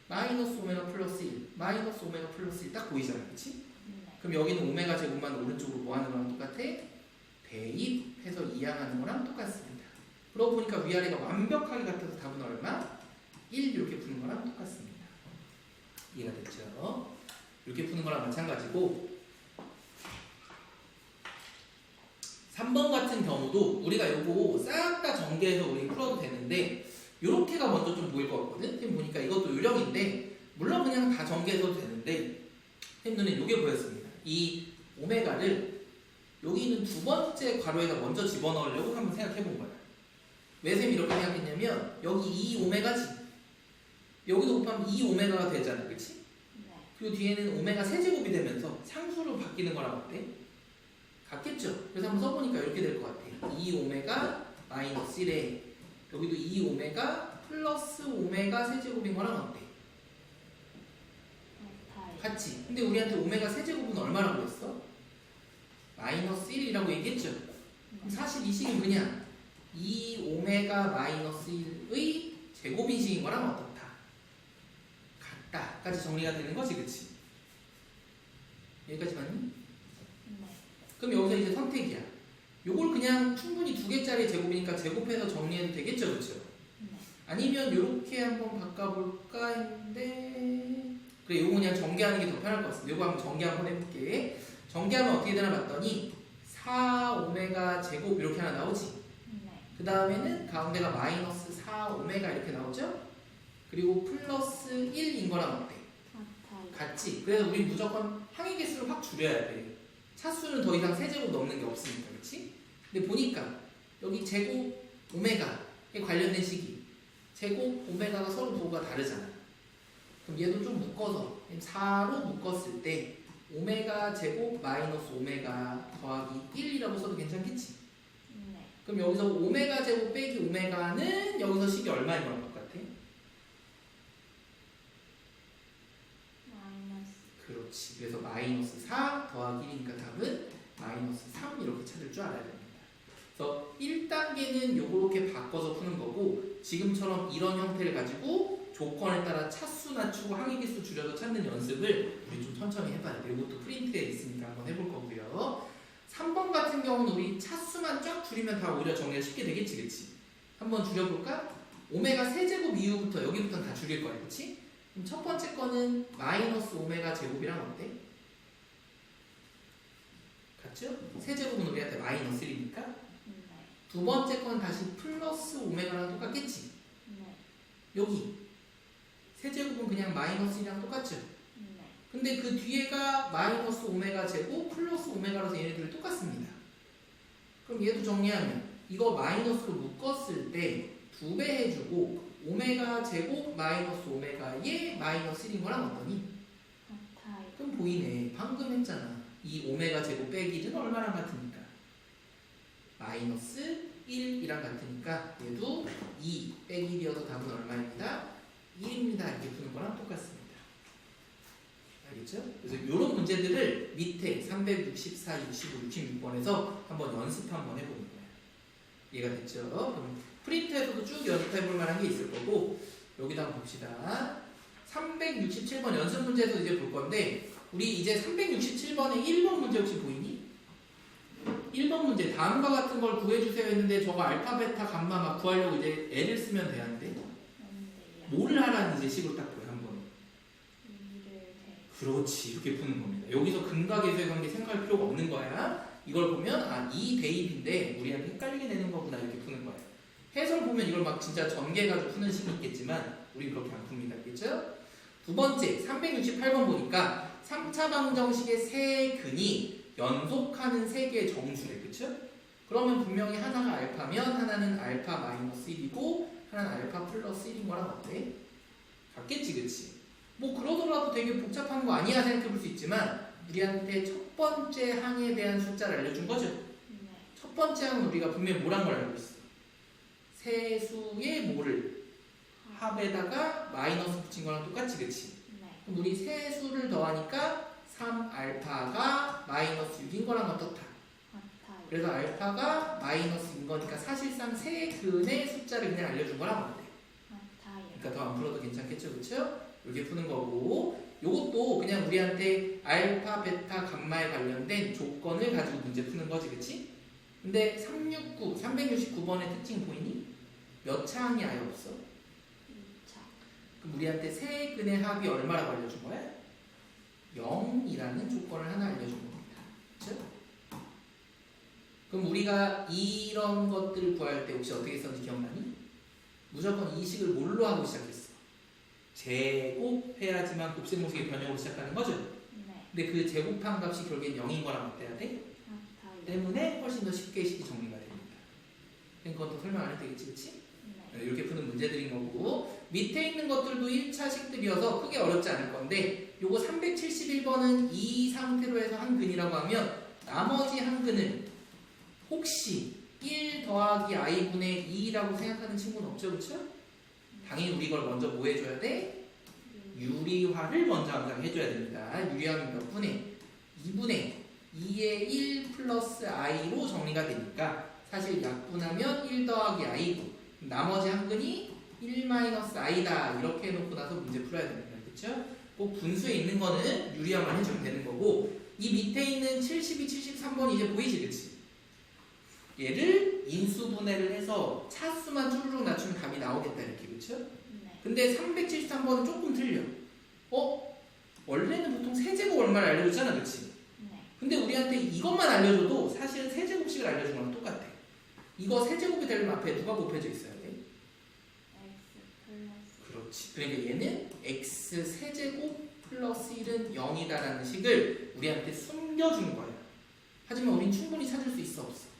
마이너스 오메가 플러스 1, 마이너스 오메가 플러스 1 딱 보이잖아, 그치? 그럼 여기는 오메가 제곱만 오른쪽으로 뭐 하는 거랑 똑같아? 대입해서 이항하는 거랑 똑같습니다. 그러고 보니까 위아래가 완벽하게 같아서 답은 얼마? 1 이렇게 푸는 거랑 똑같습니다. 이해가 됐죠? 이렇게 푸는 거랑 마찬가지고, 3번 같은 경우도 우리가 요거 싹 다 전개해서 우리 풀어도 되는데, 요렇게가 먼저 좀 보일 것 같거든? 지금 보니까 이것도 요령인데, 물론 그냥 다 전개해도 되는데, 쌤 눈에 요게 보였습니다. 이 오메가를 여기 있는 두 번째 괄호에다 먼저 집어넣으려고 한번 생각해 본 거야. 왜 쌤이 이렇게 생각했냐면, 여기 2오메가지. 여기도 곱하면 2오메가가 되잖아, 그치? 그리고 뒤에는 오메가 세제곱이 되면서 상수로 바뀌는 거랑 어때? 같겠죠? 그래서 한번 써보니까 이렇게 될 것 같아. 2오메가 마이너스 1에 여기도 2오메가 플러스 오메가 세제곱인 거랑 어때? 같지? 근데 우리한테 오메가 세제곱은 얼마라고 했어? 마이너스 1이라고 얘기했죠? 그럼 사실 이 식은 그냥 2오메가 마이너스 1의 제곱인식인 거랑 어떻다? 같다 까지 정리가 되는 거지, 그치? 여기까지 맞니? 그럼 여기서 이제 선택이야. 요걸 그냥 충분히 두 개짜리 제곱이니까 제곱해서 정리해도 되겠죠, 그쵸? 아니면 요렇게 한번 바꿔볼까 했는데, 그래, 요거 그냥 전개하는 게 더 편할 것 같습니다. 요거 한번 전개 한번 해볼게. 전개하면 어떻게 되나 봤더니 4오메가 제곱 이렇게 하나 나오지? 그 다음에는 가운데가 마이너스 4오메가 이렇게 나오죠? 그리고 플러스 1인 거랑 어때? 같지? 그래서 우리 무조건 항의 개수를 확 줄여야 돼. 차수는 더 이상 세제곱 넘는 게 없으니까, 그렇지? 근데 보니까 여기 제곱 오메가에 관련된 식이 제곱 오메가가 서로 부호가 다르잖아. 그럼 얘도 좀 묶어서 4로 묶었을 때 오메가 제곱 마이너스 오메가 더하기 1이라고 써도 괜찮겠지? 그럼 여기서 오메가 제곱 빼기 오메가는 여기서 식이 얼마인 거랑 똑같아? 그렇지. 그래서 마이너스 4 더하기 1이니까 답은 마이너스 3 이렇게 찾을 줄 알아야 됩니다. 그래서 1단계는 요렇게 바꿔서 푸는 거고, 지금처럼 이런 형태를 가지고 조건에 따라 차수 낮추고 항의개수 줄여서 찾는 연습을 우리 좀 천천히 해봐야 돼요. 이것도 프린트에 있으니까 한번 해볼 거고요. 3번 같은 경우는 우리 차수만 쫙 줄이면 다 오히려 정리가 쉽게 되겠지, 그치? 한번 줄여볼까? 오메가 세제곱 이후부터 여기부터는 다 줄일 거야, 그치? 그럼 첫 번째 거는 마이너스 오메가 제곱이랑 어때? 같죠? 세제곱은 우리한테 마이너스 1이니까. 두 번째 건 다시 플러스 오메가랑 똑같겠지? 여기 세제곱은 그냥 마이너스 1이랑 똑같죠? 네. 근데 그 뒤에가 마이너스 오메가 제곱 플러스 오메가라서 얘네들이 똑같습니다. 그럼 얘도 정리하면 이거 마이너스로 묶었을 때 2배 해주고 오메가 제곱 마이너스 오메가의 마이너스 1인 거랑 어떠니? 같아요. 그럼 보이네. 방금 했잖아. 이 오메가 제곱 빼기 1은 얼마랑 같으니까? 마이너스 1이랑 같으니까 얘도 2 빼기 1이어서 답은 얼마입니다? 1입니다. 이렇게 푸는 거랑 똑같습니다. 알겠죠? 그래서 이런 문제들을 밑에 364, 65, 66번에서 한번 연습 한번 해보는 거예요. 이해가 됐죠? 그럼 프린트에서도 쭉 연습해볼 만한 게 있을 거고 여기다 한번 봅시다. 367번 연습 문제에서 이제 볼 건데 우리 이제 367번에 1번 문제 혹시 보이니? 1번 문제 다음과 같은 걸 구해주세요 했는데 저거 알파, 베타, 감마 막 구하려고 이제 애를 쓰면 되는데 뭔데요? 뭘 하라는 이제 식으로 딱 보여 한번. 2를 대. 그렇지 이렇게 푸는 겁니다. 여기서 근각에서의 관계 생각할 필요가 없는 거야. 이걸 보면 아 이 대입인데 우리한테 헷갈리게 되는 거구나 이렇게 푸는 거예요. 해설 보면 이걸 막 진짜 전개해가지고 푸는 식이 있겠지만 우리 그렇게 안 풉니다. 알겠죠? 두 번째 368번 보니까 3차 방정식의 세 근이 연속하는 세 개의 정수래. 그쵸? 그러면 분명히 하나가 알파면 하나는 알파 마이너스 1이고 하나는 알파 플러스 1인 거랑 어때? 같겠지 그치? 뭐 그러더라도 되게 복잡한 거 아니야 생각해 볼 수 있지만 우리한테 첫 번째 항에 대한 숫자를 알려준 거죠? 네. 첫 번째 항은 우리가 분명히 뭐란 걸 알고 있어? 세수의 뭐를 합에다가 마이너스 붙인 거랑 똑같이 그치? 네. 그럼 우리 세수를 더하니까 3알파가 마이너스 6인 거랑 어떻다? 같아요. 그래서 알파가 마이너스인 거니까 사실상 세 근의 숫자를 그냥 알려준 거랑 어때? 같아요. 그러니까 더 안 풀어도 괜찮겠죠? 그쵸? 이렇게 푸는 거고 요것도 그냥 우리한테 알파, 베타, 감마에 관련된 조건을 가지고 문제 푸는 거지 그치? 근데 369번의 특징 보이니? 몇 차 항이 아예 없어? 2차. 그럼 우리한테 세 근의 합이 얼마라고 알려준 거야? 0이라는 조건을 하나 알려준 겁니다. 그쵸? 그럼 우리가 이런 것들을 구할 때 혹시 어떻게 썼는지 기억나니? 무조건 이 식을 뭘로 하고 시작했어? 제곱해야지만 곱셈공식의 변형으로 시작하는 거죠? 네. 근데 그 제곱한 값이 결국엔 0인 거랑 어때야 돼? 같아요. 때문에 훨씬 더 쉽게 식이 정리가 됩니다. 그건 더 설명 안 해도 되겠지, 그치? 네. 이렇게 푸는 문제들인 거고 밑에 있는 것들도 1차 식들이어서 크게 어렵지 않을 건데 요거 371번은 이 상태로 해서 한 근이라고 하면 나머지 한 근을 혹시 1 더하기 i분의 2라고 생각하는 친구는 없죠, 그쵸? 당연히 우리 이걸 먼저 뭐 해줘야 돼? 유리화를 먼저 항상 해줘야 됩니다. 유리화는 몇 분의? 2분의 2의 1 플러스 i로 정리가 되니까 사실 약분하면 1 더하기 i고 나머지 한 근이 1 마이너스 i다 이렇게 해놓고 나서 문제 풀어야 됩니다. 그쵸? 꼭 분수에 있는 거는 유리화만 해주면 되는 거고 이 밑에 있는 72, 73번 이제 보이지 그치? 얘를 인수분해를 해서 차수만 쭈르륵 낮추면 답이 나오겠다 이렇게 그쵸? 네. 근데 373번은 조금 틀려. 원래는 보통 세제곱 얼마를 알려주잖아 그치? 네. 근데 우리한테 이것만 알려줘도 사실은 세제곱식을 알려준 거랑 똑같아. 이거 세제곱이 되려면 앞에 누가 곱해져 있어야 돼? x 플러스. 그렇지. 그러니까 얘는 x 세제곱 플러스 1은 0이다라는 식을 우리한테 숨겨준 거야. 하지만 우린 충분히 찾을 수 있어 없어?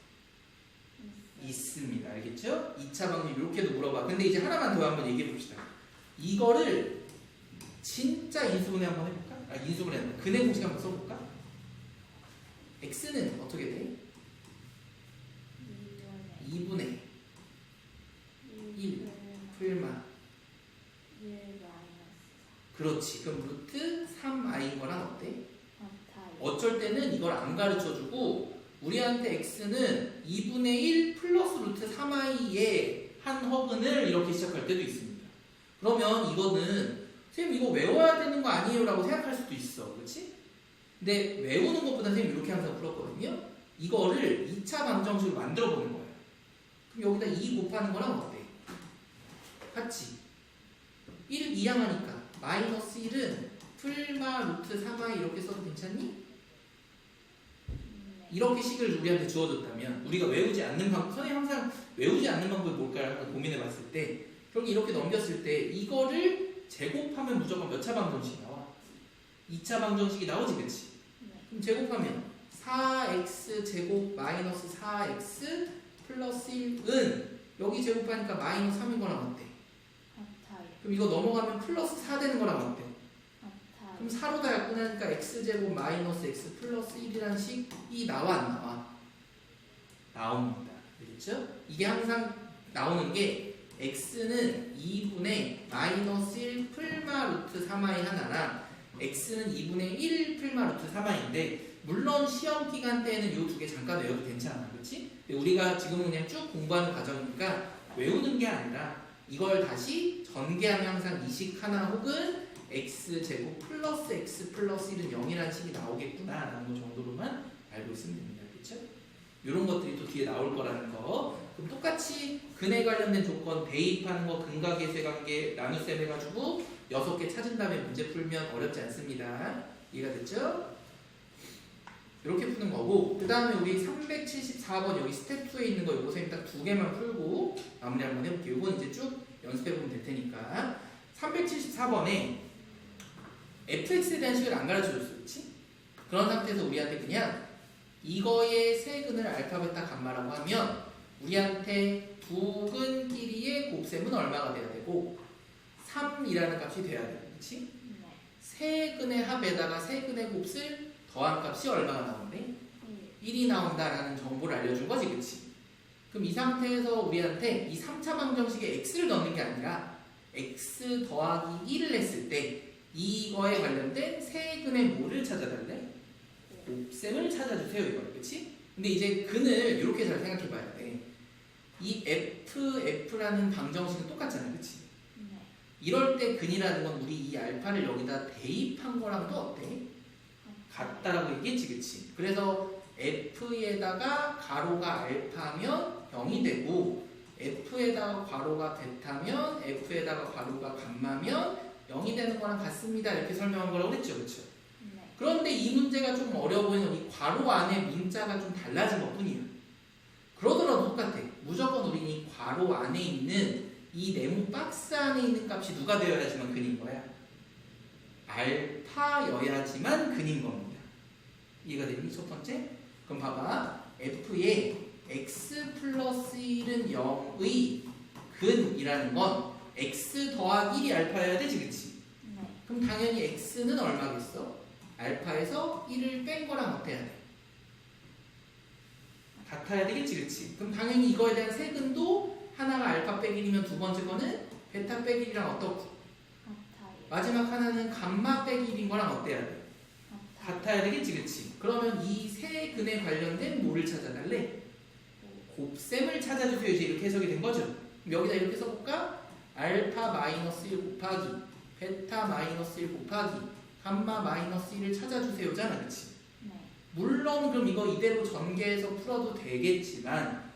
있습니다. 알겠죠? 2차 방식 이렇게도 물어봐. 근데 이제 하나만 더 한번 얘기해 봅시다. 이거를 진짜 인수분해 한번 해볼까? 인수분해 근해 공식 한번 써볼까? x는 어떻게 돼? 2분의 1 풀마 1 마이너스 그렇지. 그럼 루트 3i인 거랑 어때? 4 같아요. 어쩔 때는 이걸 안 가르쳐주고 우리한테 x는 2분의 1 플러스 루트 3i의 한 허근을 이렇게 시작할 때도 있습니다. 그러면 이거는 선생님 이거 외워야 되는 거 아니에요? 라고 생각할 수도 있어. 그렇지? 근데 외우는 것보다 선생님 이렇게 항상 풀었거든요. 이거를 2차 방정식으로 만들어 보는 거예요. 그럼 여기다 2 곱하는 거랑 어때? 같지? 1 이항하니까 마이너스 1은 풀마 루트 3i 이렇게 써도 괜찮니? 네. 이렇게 식을 우리한테 주어줬다면 우리가 외우지 않는 방법, 선생님 항상 외우지 않는 방법이 뭘까를 항상 고민해 봤을 때 결국 이렇게 넘겼을 때 이거를 제곱하면 무조건 몇 차 방정식이 나와? 2차 방정식이 나오지, 그치? 네. 그럼 제곱하면 4x 제곱 마이너스 4x 플러스 1은 여기 제곱하니까 마이너스 3인 거랑 어때? 같아요. 그럼 이거 넘어가면 플러스 4 되는 거랑 어때? 같아요. 그럼 4로 다 약분하니까 x제곱 마이너스 x 플러스 1이라는 식이 나와 안 나와? 나옵니다. 알겠죠? 이게 항상 나오는 게 x는 2분의 마이너스 1 풀마 루트 3i 하나랑 x는 2분의 1 풀마 루트 3i인데 물론 시험 기간 때는 이 두 개 잠깐 외워도 괜찮아. 그렇지? 근데 우리가 지금은 그냥 쭉 공부하는 과정이니까 외우는 게 아니라 이걸 다시 전개하면 항상 이 식 하나 혹은 x제곱 플러스 x 플러스 1은 0이라는 식이 나오겠구나 라는 거 정도로만 알고 있으면 됩니다. 그렇죠? 이런 것들이 또 뒤에 나올 거라는 거. 그럼 똑같이 근에 관련된 조건 대입하는 거 근각의 쇠관계 나눗셈 해가지고 6개 찾은 다음에 문제 풀면 어렵지 않습니다. 이해가 됐죠? 이렇게 푸는 거고 그 다음에 우리 374번 여기 스텝 2에 있는 거 요거 선생님 딱 2개만 풀고 마무리 한번 해볼게요. 이건 이제 쭉 연습해보면 될 테니까 374번에 fx에 대한 식을 안 가르쳐줬어. 그렇지? 그런 상태에서 우리한테 그냥 이거의 세근을 알파, 베타, 감마라고 하면 우리한테 두 근 길이의 곱셈은 얼마가 돼야 되고 3이라는 값이 돼야 돼. 그렇지? 네. 세 근의 합에다가 세 근의 곱을 더한 값이 얼마가 나온대? 1이 나온다라는 정보를 알려준 거지. 그치? 그럼 이 상태에서 우리한테 이 3차 방정식에 x를 넣는 게 아니라 x 더하기 1을 했을 때 이거에 관련된 세 근의 뭐를 찾아달래? 곱셈을 찾아주세요. 이거 그치? 근데 이제 근을 이렇게 잘 생각해 봐야 돼. 이 f라는 방정식은 똑같잖아. 그치? 네. 이럴 때 근이라는 건 우리 이 알파를 여기다 대입한 거랑도 어때? 같다라고 얘기했지. 그치? 그래서 f에다가 가로가 알파면 0이 되고 f에다가 괄호가 베타면 f에다가 괄호가 감마면 0이 되는 거랑 같습니다. 이렇게 설명한 거라고 했죠. 그쵸? 네. 그런데 이 문제가 좀 어려워 보이는 건 이 괄호 안에 문자가 좀 달라진 것 뿐이야. 그러더라도 똑같아. 무조건 우리는 이 괄호 안에 있는 이 네모 박스 안에 있는 값이 누가 되어야지만 근인 거야? 알파여야지만 근인 겁니다. 이해가 되니? 첫 번째? 그럼 봐봐. f의 x 플러스 1은 0의 근이라는 건 x 더하기 1이 알파여야 되지. 그치? 네. 그럼 당연히 x는 얼마겠어? 알파에서 1을 뺀 거랑 어때야 돼? 같아야 되겠지. 그치? 그럼 당연히 이거에 대한 세근도 하나가 알파 빼기 1이면 두 번째 거는 베타 빼기 1이랑 어떻고? 같아요. 마지막 하나는 감마 빼기 1인 거랑 어때야 돼? 같아야 되겠지. 그치? 그러면 이 세 근에 관련된 뭐를 찾아달래? 곱셈을 찾아주세요. 이제 이렇게 해석이 된 거죠. 그럼 여기다 이렇게 써볼까? 알파 마이너스 1 곱하기 베타 마이너스 1 곱하기 감마 마이너스 1을 찾아주세요잖아. 그치? 네. 물론 그럼 이거 이대로 전개해서 풀어도 되겠지만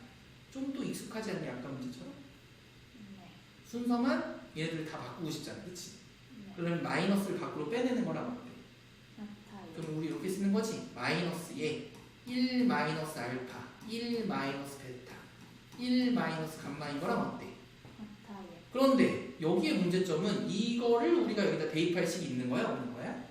좀 더 익숙하지 않니? 아까 문제처럼? 네. 순서만 얘네들 다 바꾸고 싶잖아. 그치? 네. 그러면 마이너스를 밖으로 빼내는 거랑 어때? 같아요. 그럼 우리 이렇게 쓰는 거지. 마이너스에 1 마이너스 알파 1 마이너스 베타 1 마이너스 감마인 거랑 어때? 같아요. 그런데 여기의 문제점은 이거를 우리가 여기다 대입할 식이 있는 거야? 없는 거야?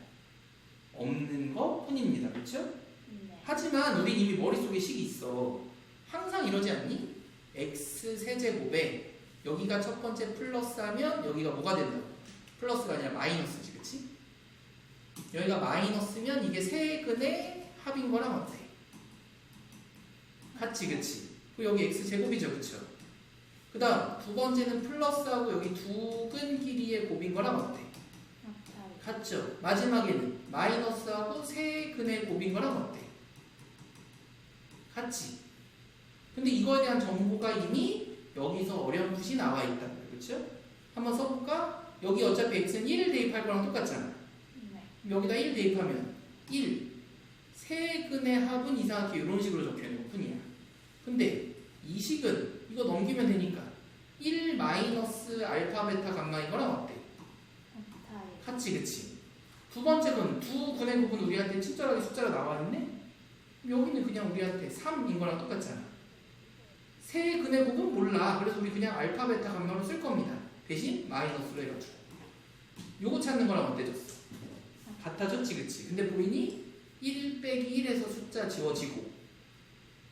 없는 것 뿐입니다. 그렇죠? 네. 하지만 우린 이미 머릿속에 식이 있어. 항상 이러지 않니? x 세제곱에 여기가 첫 번째 플러스 하면 여기가 뭐가 된다고? 플러스가 아니라 마이너스지. 그치? 여기가 마이너스면 이게 세 근의 합인 거랑 어때? 같지. 그치? 그리고 여기 x 제곱이죠. 그쵸? 그 다음 두 번째는 플러스하고 여기 두 근 길이의 곱인 거랑 어때? 같아요. 같죠? 마지막에는 마이너스하고 세 근의 곱인 거랑 어때? 같지? 근데 이거에 대한 정보가 이미 여기서 어렴풋이 나와 있다고요. 그렇죠? 한번 써볼까? 여기 어차피 x는 1을 대입할 거랑 똑같잖아. 네. 여기다 1 대입하면 1 세 근의 합은 이상하게 이런 식으로 적혀있는 것 뿐이야. 근데 이 식은 이거 넘기면 되니까 1 마이너스 알파 베타 감마인 거랑 어때? 같아요. 같지. 그치? 두 번째 건 두 근의 곱은 우리한테 친절하게 숫자로 나와 있네? 여기는 그냥 우리한테 3인 거랑 똑같잖아. 세 근의 곱은 몰라. 그래서 우리 그냥 알파 베타 감마로 쓸 겁니다. 대신 마이너스로 해가지고. 요거 찾는 거랑 어때졌어? 같아졌지, 그치? 근데 보이니? 1 빼기 1에서 숫자 지워지고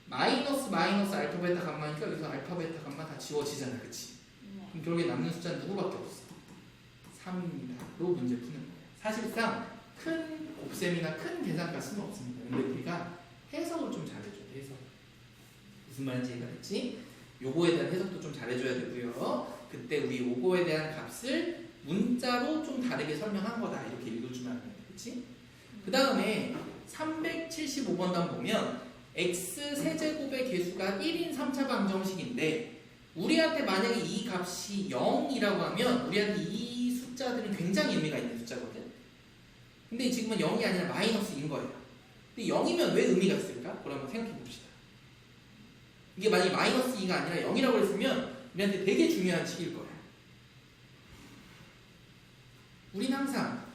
마이너스 알파 베타 감마니까 여기서 알파 베타 감마 다 지워지잖아, 그치? 네. 그럼 결국에 남는 숫자는 누구밖에 없어? 3입니다.로 문제 푸는 거예요. 사실상 큰 곱셈이나 큰 계산값은 없습니다. 근데 우리가 해석을 좀 잘해줘야 돼, 해석. 무슨 말인지 이해가 됐지? 요거에 대한 해석도 좀 잘해줘야 되고요. 그때 우리 요거에 대한 값을 문자로 좀 다르게 설명한 거다. 이렇게 읽어주면 안 돼. 그치? 그 다음에 375번도 한번 보면 x 세제곱의 개수가 1인 3차 방정식인데 우리한테 만약에 이 값이 0이라고 하면 우리한테 이 숫자들은 굉장히 의미가 있는 숫자거든. 근데 지금은 0이 아니라 마이너스인 거예요. 근데 0이면 왜 의미가 있을까? 그걸 한번 생각해 봅시다. 이게 만약에 마이너스 2가 아니라 0이라고 했으면 우리한테 되게 중요한 식일 거야. 우린 항상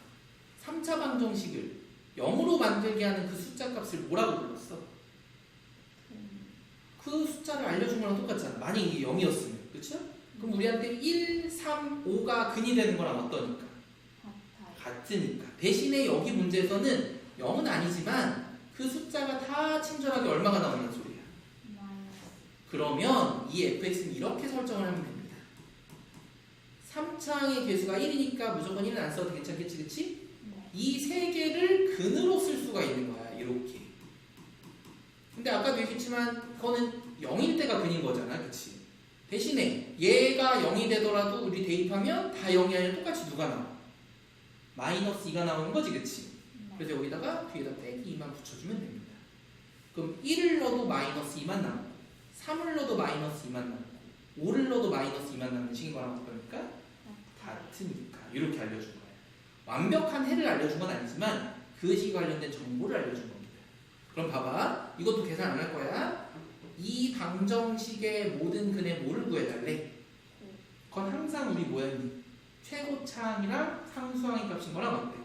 3차 방정식을 0으로 만들게 하는 그 숫자 값을 뭐라고 불렀어? 그 숫자를 알려준 거랑 똑같잖아. 만약에 이게 0이었으면. 그쵸? 그럼 우리한테 1, 3, 5가 근이 되는 거랑 어떠니까? 같으니까. 대신에 여기 문제에서는 0은 아니지만 그 숫자가 다 친절하게 얼마가 나오는 소리야? 그러면 이 fx는 이렇게 설정을 하면 됩니다. 3차의 개수가 1이니까 무조건 1은 안 써도 괜찮겠지, 그치? 이 세 개를 근으로 쓸 수가 있는 거야, 이렇게. 근데 아까도 얘기했지만 그거는 0일 때가 근인 거잖아, 그치? 대신에 얘가 0이 되더라도 우리 대입하면 다 0이 아니라 똑같이 누가 나와? 마이너스 2가 나오는 거지, 그치? 그래서 여기다가 뒤에다 빼기 2만 붙여주면 됩니다. 그럼 1을 넣어도 마이너스 2만 남고 3을 넣어도 마이너스 2만 남고 5를 넣어도 마이너스 2만 남는 식인 거랑 어떠니까? 같으니까. 이렇게 알려준 거예요. 완벽한 해를 알려준 건 아니지만 그 식에 관련된 정보를 알려준 겁니다. 그럼 봐봐. 이것도 계산 안 할 거야. 이 방정식의 모든 근의 뭐를 구해달래? 그건 항상 우리 뭐였니? 최고차항이랑 상수항의 값인 거랑 어때?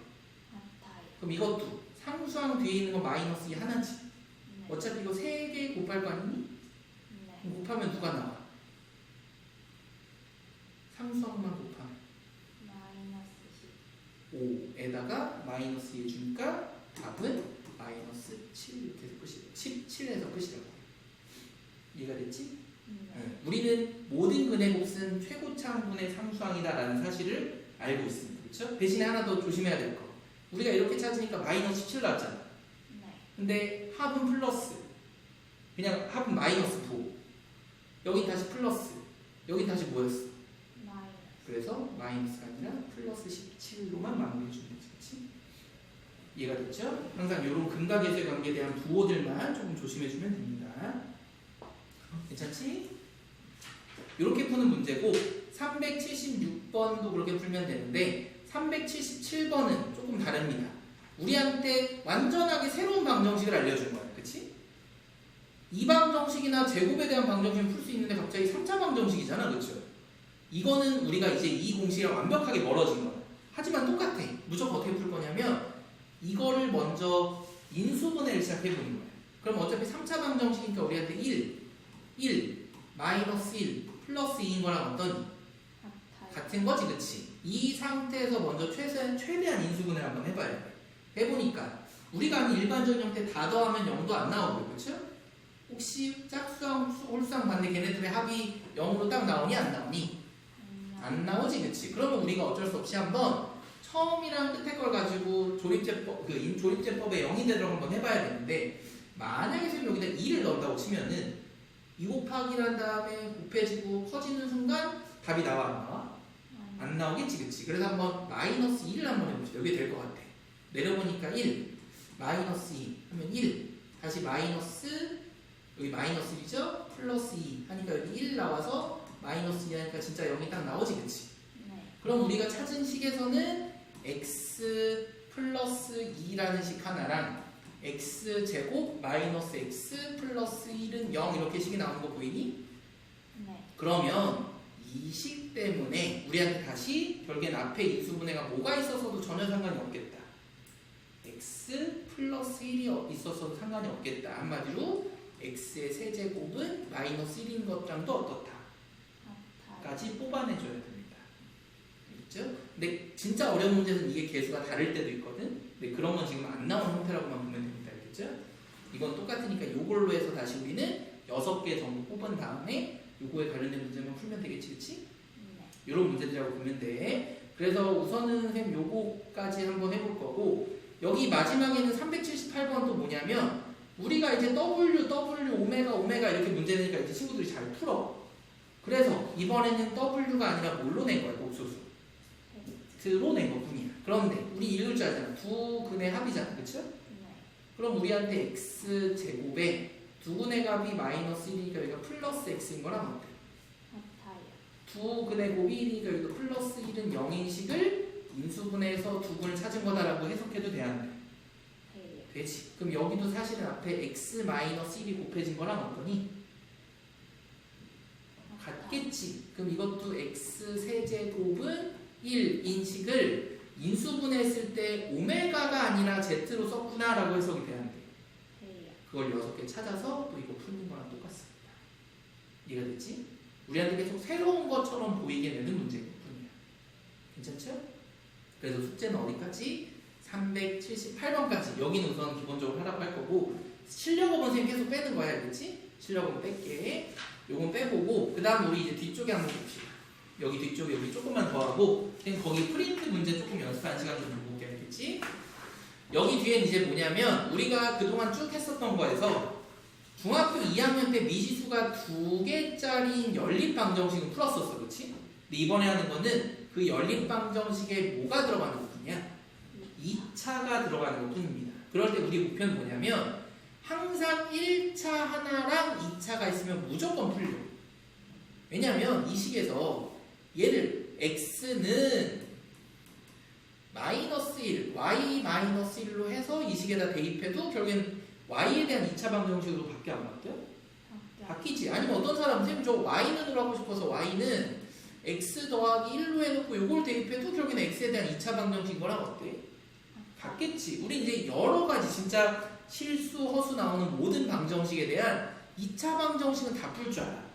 그럼 이것도 상수항 뒤에 있는 건 마이너스 2 하나지. 어차피 이거 3개 곱할 거 아니니? 그럼 곱하면 누가 나와? 상수항만 곱하면 5에다가 마이너스 2 해주니까 답은 마이너스 7 이렇게 해서 끝이에요. 17에서 끝이라고. 이해가 됐지? 네. 우리는 모든 근의 곱은 최고차항분의 상수항이다라는 사실을 알고 있습니다. 그렇죠? 대신에 하나 더 조심해야 될 거. 우리가 이렇게 찾으니까 마이너스 17 나왔잖아. 근데 합은 플러스. 그냥 합은 마이너스 9. 여긴 다시 플러스. 여긴 다시 뭐였어? 그래서 마이너스가 아니라 플러스 17로만 마무리해 주면 되지. 그치? 이해가 됐죠? 항상 이런 근각계수의 관계에 대한 부호들만 조금 조심해 주면 됩니다. 괜찮지? 이렇게 푸는 문제고 376번도 그렇게 풀면 되는데 377번은 조금 다릅니다. 우리한테 완전하게 새로운 방정식을 알려준 거예요. 그치? 이 방정식이나 제곱에 대한 방정식을 풀 수 있는데 갑자기 3차 방정식이잖아. 그쵸? 이거는 우리가 이제 이 공식이랑 완벽하게 멀어진 거야. 하지만 똑같아. 무조건 어떻게 풀 거냐면 이거를 먼저 인수분해를 시작해보는 거야. 그럼 어차피 3차 방정식이니까 우리한테 1, 마이너스 1, 플러스 2인 거랑 어떤 같은 거지, 그치? 이 상태에서 먼저 최대한 인수분해를 한번 해봐야 돼. 해보니까 우리가 하는 일반적인 형태 다 더하면 0도 안 나오고요, 그쵸? 혹시 짝수항, 홀수항 반대 걔네들의 합이 0으로 딱 나오니 안 나오니? 안 나오지, 그치? 그러면 우리가 어쩔 수 없이 한번 처음이랑 끝에 걸 가지고 조립제법에 0이 되도록 한번 해봐야 되는데 만약에 지금 여기다 2를 넣는다고 치면은 2 곱하기란 다음에 곱해지고 커지는 순간 답이 나와 안 나와? 안 나오겠지, 그치? 그래서 한번 마이너스 2를 한번 해보시죠. 여기 될 것 같아. 내려보니까 1, 마이너스 2 하면 1, 다시 마이너스, 여기 마이너스 1이죠? 플러스 2 하니까 여기 1 나와서 마이너스 2 하니까 진짜 0이 딱 나오지, 그치? 그럼 우리가 찾은 식에서는 x 플러스 2라는 식 하나랑 x 제곱 마이너스 x 플러스 1은 0 이렇게 식이 나오는 거 보이니? 그러면 이 식 때문에 우리한테 다시 결국엔 앞에 인수분해가 뭐가 있어서도 전혀 상관이 없겠다. x 플러스 1이 있어서도 상관이 없겠다. 한마디로 x의 세제곱은 마이너스 1인 것랑도 어떻다? 까지 뽑아내줘야 됩니다. 알겠죠? 근데 진짜 어려운 문제는 이게 개수가 다를 때도 있거든. 근데 그런 건 지금 안 나온 형태라고만 보면 됩니다. 알겠죠? 이건 똑같으니까 요걸로 해서 다시 우리는 6개 정도 뽑은 다음에 요거에 관련된 문제만 풀면 되겠지, 그치? 이런 문제들이라고 보면 돼. 그래서 우선은 선생님 요거까지 한번 해볼 거고, 여기 마지막에는 378번 또 뭐냐면 우리가 이제 W, 오메가 이렇게 문제 내니까 이제 친구들이 잘 풀어. 그래서 이번에는 W가 아니라 뭘로 낸 거야, 곡소수? X로 낸 것뿐이야. 그런데 우리 읽을 줄 알잖아. 두 근의 합이잖아, 그쵸? 그럼 우리한테 X제곱에 두 근의 값이 마이너스 1이니까 여기가 플러스 X인 거랑 어때? 두 근의 곱이 1이니까 여기도 플러스 1은 0인 식을 인수분해해서 두 근을 찾은 거다라고 해석해도 돼, 안 돼? 되지. 그럼 여기도 사실은 앞에 X-1이 곱해진 거랑 어떠니? 같겠지. 그럼 이것도 X 세제곱은 1인 식을 인수분해했을 때 오메가가 아니라 Z로 썼구나 라고 해석이 돼야 돼. 그걸 6개 찾아서 또 이거 푸는 거랑 똑같습니다. 이해가 됐지? 우리한테 계속 새로운 것처럼 보이게 되는 문제일 뿐이야. 괜찮죠? 그래서 숙제는 어디까지? 378번까지. 여기는 우선 기본적으로 하라고 할 거고, 실력업은 선생님 계속 빼는 거야, 알겠지? 실력업은 뺄게. 요건 빼보고, 그 다음 우리 이제 뒤쪽에 한번 봅시다. 여기 뒤쪽에 여기 조금만 더 하고, 선생님 거기 프린트 문제 조금 연습하는 시간 좀 볼게, 알겠지? 여기 뒤엔 이제 뭐냐면 우리가 그동안 쭉 했었던 거에서 중학교 2학년 때 미지수가 2개짜리인 연립방정식은 풀었었어, 그렇지? 근데 이번에 하는 거는 그 연립방정식에 뭐가 들어가는 것뿐이야? 2차가 들어가는 것뿐입니다. 그럴 때 우리 목표는 뭐냐면 항상 1차 하나랑 2차가 있으면 무조건 풀려. 왜냐면 이 식에서 얘를 x는 마이너스 1, y 마이너스 1로 해서 이 식에다 대입해도 결국엔 y에 대한 2차 방정식으로 바뀌어 안 바뀌어요? 바뀌지. 아니면 어떤 사람은 선생님 저 y는으로 하고 싶어서 y는 x 더하기 1로 해놓고 요걸 대입해도 결국엔 x에 대한 2차 방정식인 거랑 어때? 같겠지. 우리 이제 여러 가지 진짜 실수, 허수 나오는 모든 방정식에 대한 2차 방정식은 다 풀 줄 알아.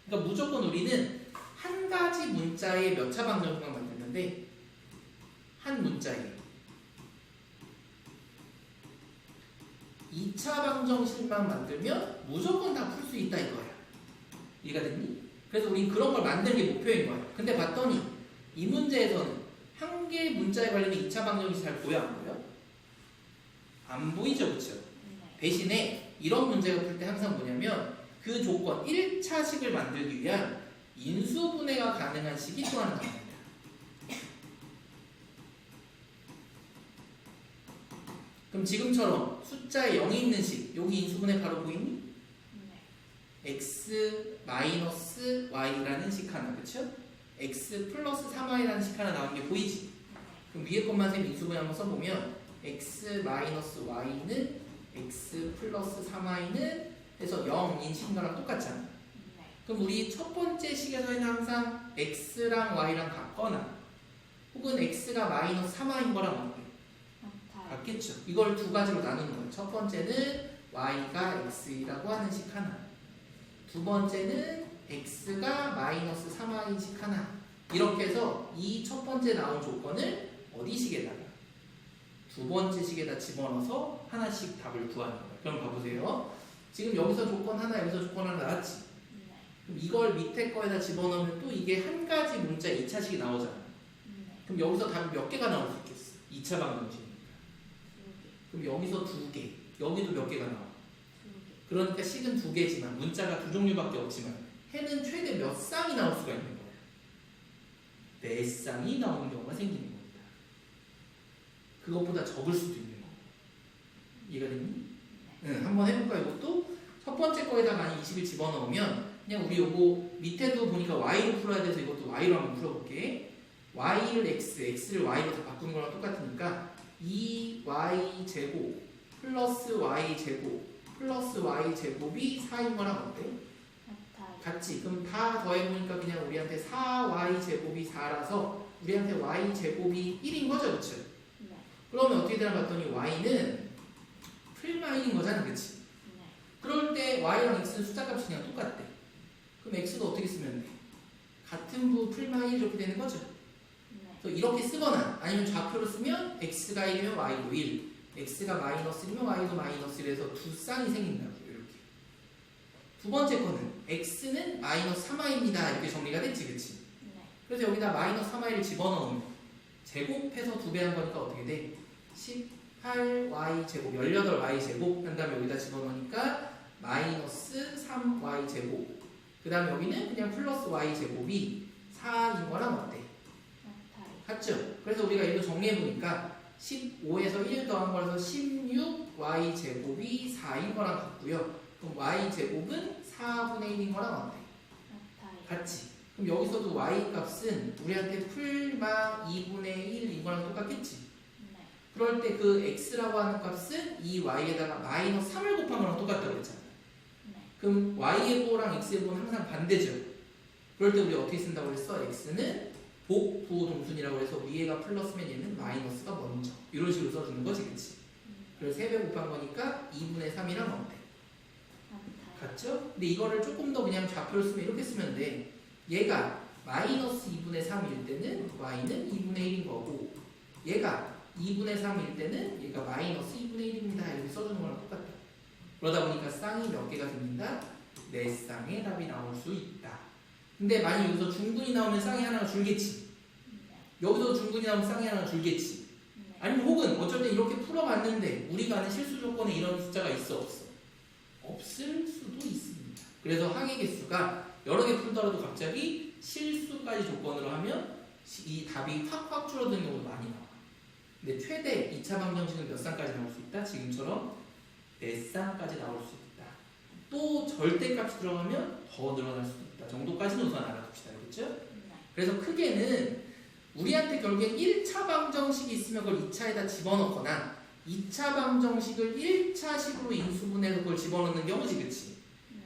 그러니까 무조건 우리는 한 가지 문자의 몇 차 방정식만 만드는데 한 문자에 2차 방정식만 만들면 무조건 다 풀 수 있다 이거야. 이해가 됐니? 그래서 우리 그런 걸 만드는 게 목표인 거야. 근데 봤더니 이 문제에서는 한 개의 문자에 관련된 2차 방정식이 잘 보여 안 보여? 안 보이죠, 그쵸? 대신에 이런 문제가 풀 때 항상 뭐냐면 그 조건 1차식을 만들기 위한 인수분해가 가능한 식이 또 하나 나옵니다. 그럼 지금처럼 숫자에 0이 있는 식, 여기 인수분해 바로 보이니? x 마이너스 y라는 식 하나, 그쵸? x 플러스 3y라는 식 하나 나오는 게 보이지? 그럼 위에 것만 쌤 인수분해 한번 써보면 x 마이너스 y는 x 플러스 3y는 해서 0인 식인 거랑 똑같잖아. 그럼 우리 첫 번째 식에서는 항상 x랑 y랑 같거나 혹은 x가 마이너스 3y인 거랑 같겠죠. 이걸 두 가지로 나누는 거예요. 첫 번째는 y가 x라고 하는 식 하나, 두 번째는 x가 마이너스 3y인 식 하나. 이렇게 해서 이 첫 번째 나온 조건을 어디 식에다가 두 번째 식에다 집어넣어서 하나씩 답을 구하는 거예요. 그럼 봐보세요. 지금 여기서 조건 하나, 여기서 조건 하나 나왔지? 그럼 이걸 밑에 거에다 집어넣으면 또 이게 한 가지 문자 2차식이 나오잖아. 그럼 여기서 답이 몇 개가 나올 수 있겠어? 2차 방정식이니까. 그럼 여기서 2개, 여기도 몇 개가 나와? 그러니까 식은 2개지만 문자가 2종류밖에 없지만 해는 최대 몇 쌍이 나올 수가 있는 거야. 4쌍이 나오는 경우가 생기는 겁니다. 그것보다 적을 수도 있는 거고. 이해가 됐니? 응, 한번 해볼까 이것도? 첫 번째 거에다 만약 20을 집어넣으면 그냥 우리 요거 밑에도 보니까 y로 풀어야 돼서 이것도 y로 한번 풀어볼게. y를 x, x를 y로 다 바꾸는 거랑 똑같으니까 2y 제곱 플러스 y 제곱 플러스 y 제곱이 4인 거랑 어때? 같지? 그럼 다 더해보니까 그냥 우리한테 4y 제곱이 4라서 우리한테 y 제곱이 1인 거죠, 그쵸? 그러면 어떻게 되나 봤더니 y는 풀마인인 거잖아, 그치? 그럴 때 y랑 x는 숫자값이 그냥 똑같대. 그럼 x도 어떻게 쓰면 돼? 같은 부 풀마인 이렇게 되는 거죠? 그래서 이렇게 쓰거나 아니면 좌표로 쓰면 x가 1이면 y도 1, x가 마이너스 1이면 y도 마이너스 1에서 두 쌍이 생긴다고 이렇게. 두 번째 거는 x는 마이너스 3y입니다. 이렇게 정리가 됐지, 그치? 네. 그래서 여기다 마이너스 3y를 집어넣으면 제곱해서 2배 한 거니까 어떻게 돼? 18y 제곱, 18y 제곱 한 다음에 여기다 집어넣으니까 마이너스 3y 제곱. 그 다음에 여기는 그냥 플러스 y 제곱이 4인 거랑 어때? 같아요. 같죠? 그래서 우리가 이거 정리해보니까 15에서 1 더한 거라서 16y 제곱이 4인 거랑 같고요. 그럼 y 제곱은 4분의 1인 거랑 어때? 같아요. 같지? 그럼 여기서도 y 값은 우리한테 풀마 2분의 1인 거랑 똑같겠지? 네. 그럴 때 그 x라고 하는 값은 이 y에다가 마이너스 3을 곱한 거랑 똑같다고 했잖아. 네. 그럼 y의 보호랑 x의 보호는 항상 반대죠. 그럴 때 우리 어떻게 쓴다고 했어? x는 복부동순이라고 해서 위에가 플러스면 얘는 마이너스가 먼저 이런 식으로 써주는 거지, 그치? 그래서 3배 곱한 거니까 2분의 3이랑 어때? 같아요. 같죠? 근데 이거를 조금 더 그냥 좌표를 쓰면 이렇게 쓰면 돼. 얘가 마이너스 2분의 3일 때는 y는 2분의 1인 거고, 얘가 2분의 3일 때는 얘가 마이너스 2분의 1입니다. 이렇게 써주는 거랑 똑같다. 그러다 보니까 쌍이 몇 개가 생긴다? 4쌍의 답이 나올 수 있다. 근데 만약 여기서 중근이 나오면 쌍이 하나가 줄겠지. 네. 여기서 중근이 나오면 쌍이 하나가 줄겠지. 네. 아니면 혹은 어쩔 때 이렇게 풀어봤는데 우리가 아는 실수 조건에 이런 숫자가 있어, 없어? 없을 수도 있습니다. 그래서 항의 개수가 여러 개 풀더라도 갑자기 실수까지 조건으로 하면 이 답이 확 줄어드는 경우도 많이 나와. 근데 최대 2차 방정식은 몇 쌍까지 나올 수 있다? 지금처럼 4쌍까지 나올 수 있다. 또 절대값이 들어가면 더 늘어날 수도 있다 정도까지는 우선 알아둡시다. 그렇죠? 네. 그래서 크게는 우리한테 결국엔 1차 방정식이 있으면 그걸 2차에다 집어넣거나 2차 방정식을 1차식으로 인수분해서 그걸 집어넣는 경우지, 그치?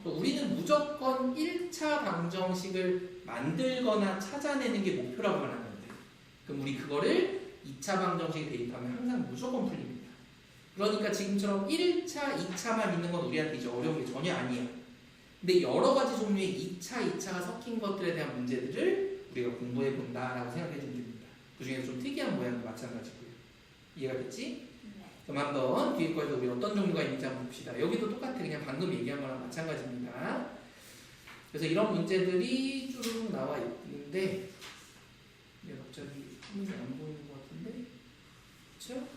네. 우리는 무조건 1차 방정식을 만들거나 찾아내는 게 목표라고 말하면 돼. 그럼 우리 그거를 2차 방정식에 대입하면 항상 무조건 풀립니다. 그러니까 지금처럼 1차, 2차만 있는 건 우리한테 이제 어려운 게 전혀 아니에요. 근데 여러 가지 종류의 2차, 2차가 섞인 것들에 대한 문제들을 우리가 공부해 본다라고 생각해 주면 됩니다. 그 중에서 좀 특이한 모양도 마찬가지고요. 이해가 됐지? 네. 그럼 한번 뒤에 거에서 우리 어떤 종류가 있는지 한번 봅시다. 여기도 똑같아. 그냥 방금 얘기한 거랑 마찬가지입니다. 그래서 이런 문제들이 쭉 나와 있는데 갑자기 화면이 안 보이는 것 같은데, 그렇죠?